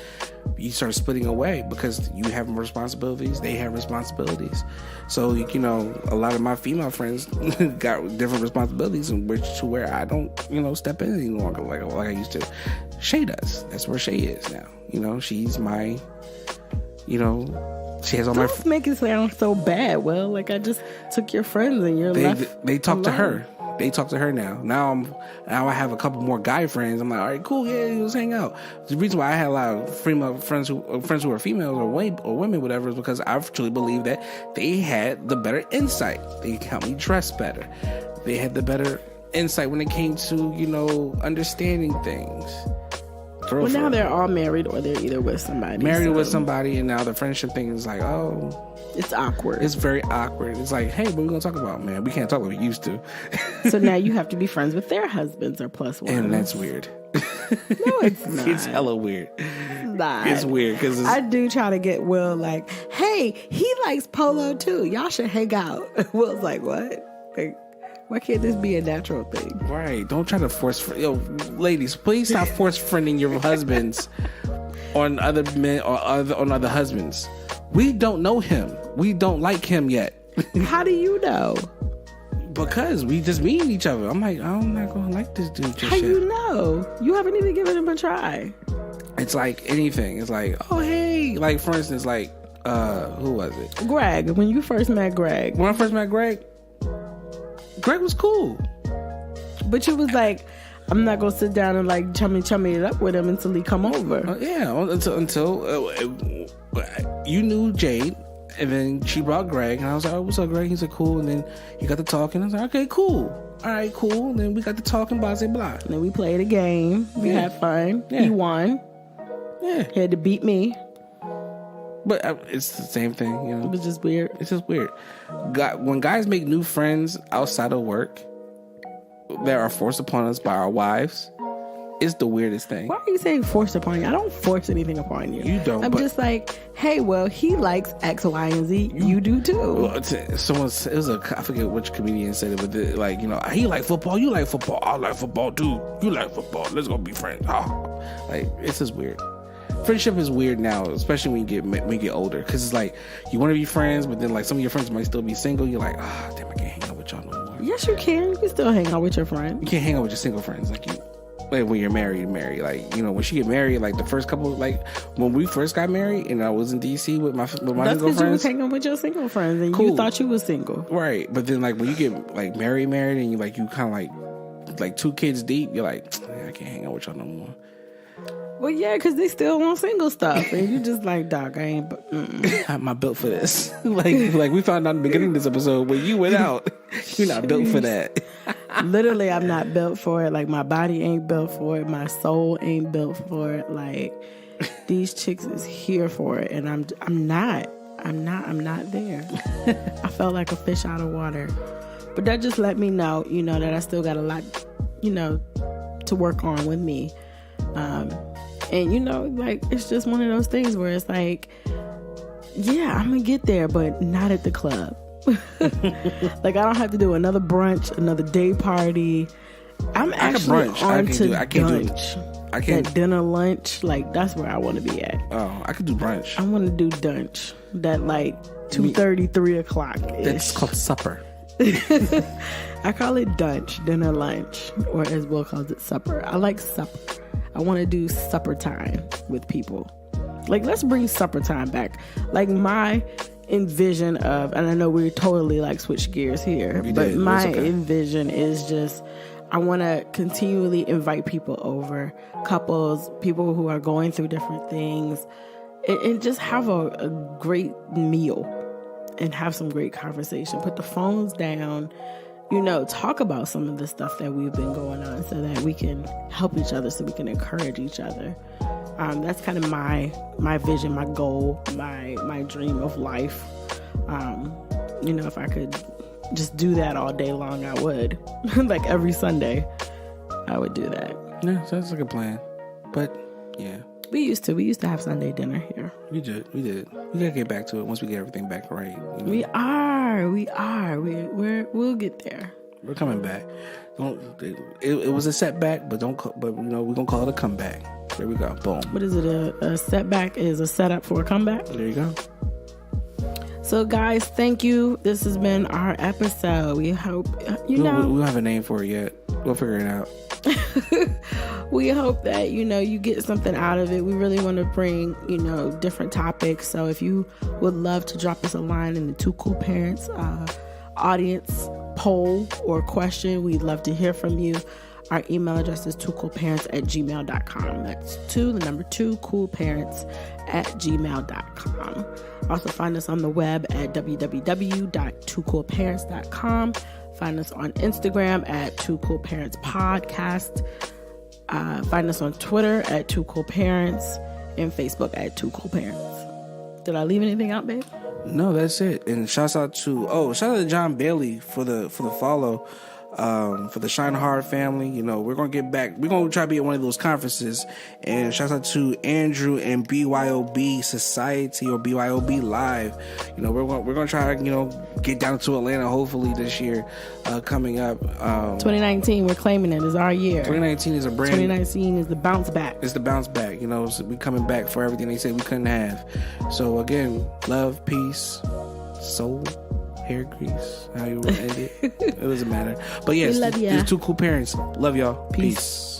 you start splitting away because you have responsibilities, they have responsibilities. So a lot of my female friends got different responsibilities, in which to where I don't step in any longer like I used to. Shay does. That's where Shay is now. She's my. She has all Don't make it sound so bad. Well, like I just took your friends and you're left. They talk alone. to her. They talk to her now. Now I have a couple more guy friends. I'm like, all right, cool, yeah, let's hang out. The reason why I had a lot of female friends who are females or women, whatever, is because I truly believe that they had the better insight. They helped me dress better. They had the better insight when it came to understanding things. Well, now they're all married or they're either with somebody. With somebody, and now the friendship thing is like, oh. It's awkward. It's very awkward. It's like, hey, what are we going to talk about, man? We can't talk like we used to. So now you have to be friends with their husbands or plus one. And that's weird. No, it's not. It's hella weird. Nah. It's weird because I do try to get Will like, hey, he likes polo too. Y'all should hang out. Will's like, what? Like, why can't this be a natural thing? Right. Don't try to force... ladies, please stop force friending your husbands on other men or on other husbands. We don't know him. We don't like him yet. How do you know? Because we just meeting each other. I'm like, I'm not going to like this dude. How you know? You haven't even given him a try. It's like anything. It's like, oh, hey. Like, for instance, like, who was it? Greg. When you first met Greg. When I first met Greg was cool. But you was like, I'm not going to sit down and like chummy it up with him until he come over. Until you knew Jade, and then she brought Greg, and I was like, oh, what's up, Greg? He's like, cool. And then he got to talking. I was like, okay, cool. All right, cool. And then we got to talking, blah, blah, blah. And then we played a game. We had fun. Yeah. He won. Yeah. He had to beat me. But it's the same thing, It was just weird. It's just weird. When guys make new friends outside of work that are forced upon us by our wives, it's the weirdest thing. Why are you saying forced upon you? I don't force anything upon you. You don't. I'm just like, hey, well, he likes X, Y, and Z. You do too. Well, I forget which comedian said it, but he like football. You like football. I like football too. You like football. Let's go be friends. It's just weird. Friendship is weird now, especially when you get older, because it's like you want to be friends, but then like some of your friends might still be single. You're like, damn, I can't hang out with y'all no more. Yes, you can. You can still hang out with your friends. You can't hang out with your single friends like when you're married. Like when she get married, like the first couple, like when we first got married, and I was in DC with my single friends. That's because you was hanging with your single friends, and cool. You thought you was single, right? But then like when you get like married, and you kind of like 2 kids deep, you're like, I can't hang out with y'all no more. Well, yeah, because they still want single stuff, and you just like, dog, I ain't. I'm not built for this. like we found out in the beginning of this episode, when you went out, you're not built for that. Literally, I'm not built for it. Like my body ain't built for it. My soul ain't built for it. Like these chicks is here for it, and I'm not there. I felt like a fish out of water, but that just let me know, that I still got a lot, to work on with me. And like it's just one of those things where it's like, yeah, I'm gonna get there, but not at the club. Like I don't have to do another brunch, another day party, I'm I can actually brunch. on to I can't do lunch. I can't. That dinner, lunch, like that's where I want to be at. Oh, I could do brunch. I want to do lunch. That like 2:30, 3 o'clock. It's called supper. I call it dunch, dinner, lunch, or as Will calls it, supper. I like supper. I want to do supper time with people. Like, let's bring supper time back. Like, my envision of, and I know we totally like switch gears here, but my envision is just, I want to continually invite people over, couples, people who are going through different things, and just have a great meal and have some great conversation. Put the phones down, talk about some of the stuff that we've been going on so that we can help each other, so we can encourage each other. That's kind of my vision, my goal, my dream of life. If I could just do that all day long, I would. Like every Sunday, I would do that. Yeah, sounds like a plan. But yeah, we used to have Sunday dinner here. We did. We gotta get back to it once we get everything back right. We are. We'll get there. We're coming back. It was a setback, but we're gonna call it a comeback. There we go. Boom. What is it? A setback is a setup for a comeback? There you go. So, guys, thank you. This has been our episode. We hope, we don't have a name for it yet. We'll figure it out. We hope that, you get something out of it. We really want to bring, different topics. So if you would love to drop us a line in the Two Cool Parents audience poll or question, we'd love to hear from you. Our email address is twocoolparents@gmail.com. That's 2 coolparents@gmail.com. Also find us on the web at www.twocoolparents.com. Find us on Instagram at Two Cool Parents Podcast. Find us on Twitter at Two Cool Parents and Facebook at Two Cool Parents. Did I leave anything out, babe? No, that's it. And shout out to John Bailey for the follow. For the Shine Hard family, we're gonna get back. We're gonna try to be at one of those conferences. And shout out to Andrew and BYOB Society or BYOB Live. We're gonna try to get down to Atlanta hopefully this year coming up. 2019, we're claiming it is our year. 2019 is 2019 is the bounce back. It's the bounce back. So we coming back for everything they said we couldn't have. So again, love, peace, soul. Hair grease, how you want to end it. It doesn't matter. But yes, these Two Cool Parents. Love y'all. Peace.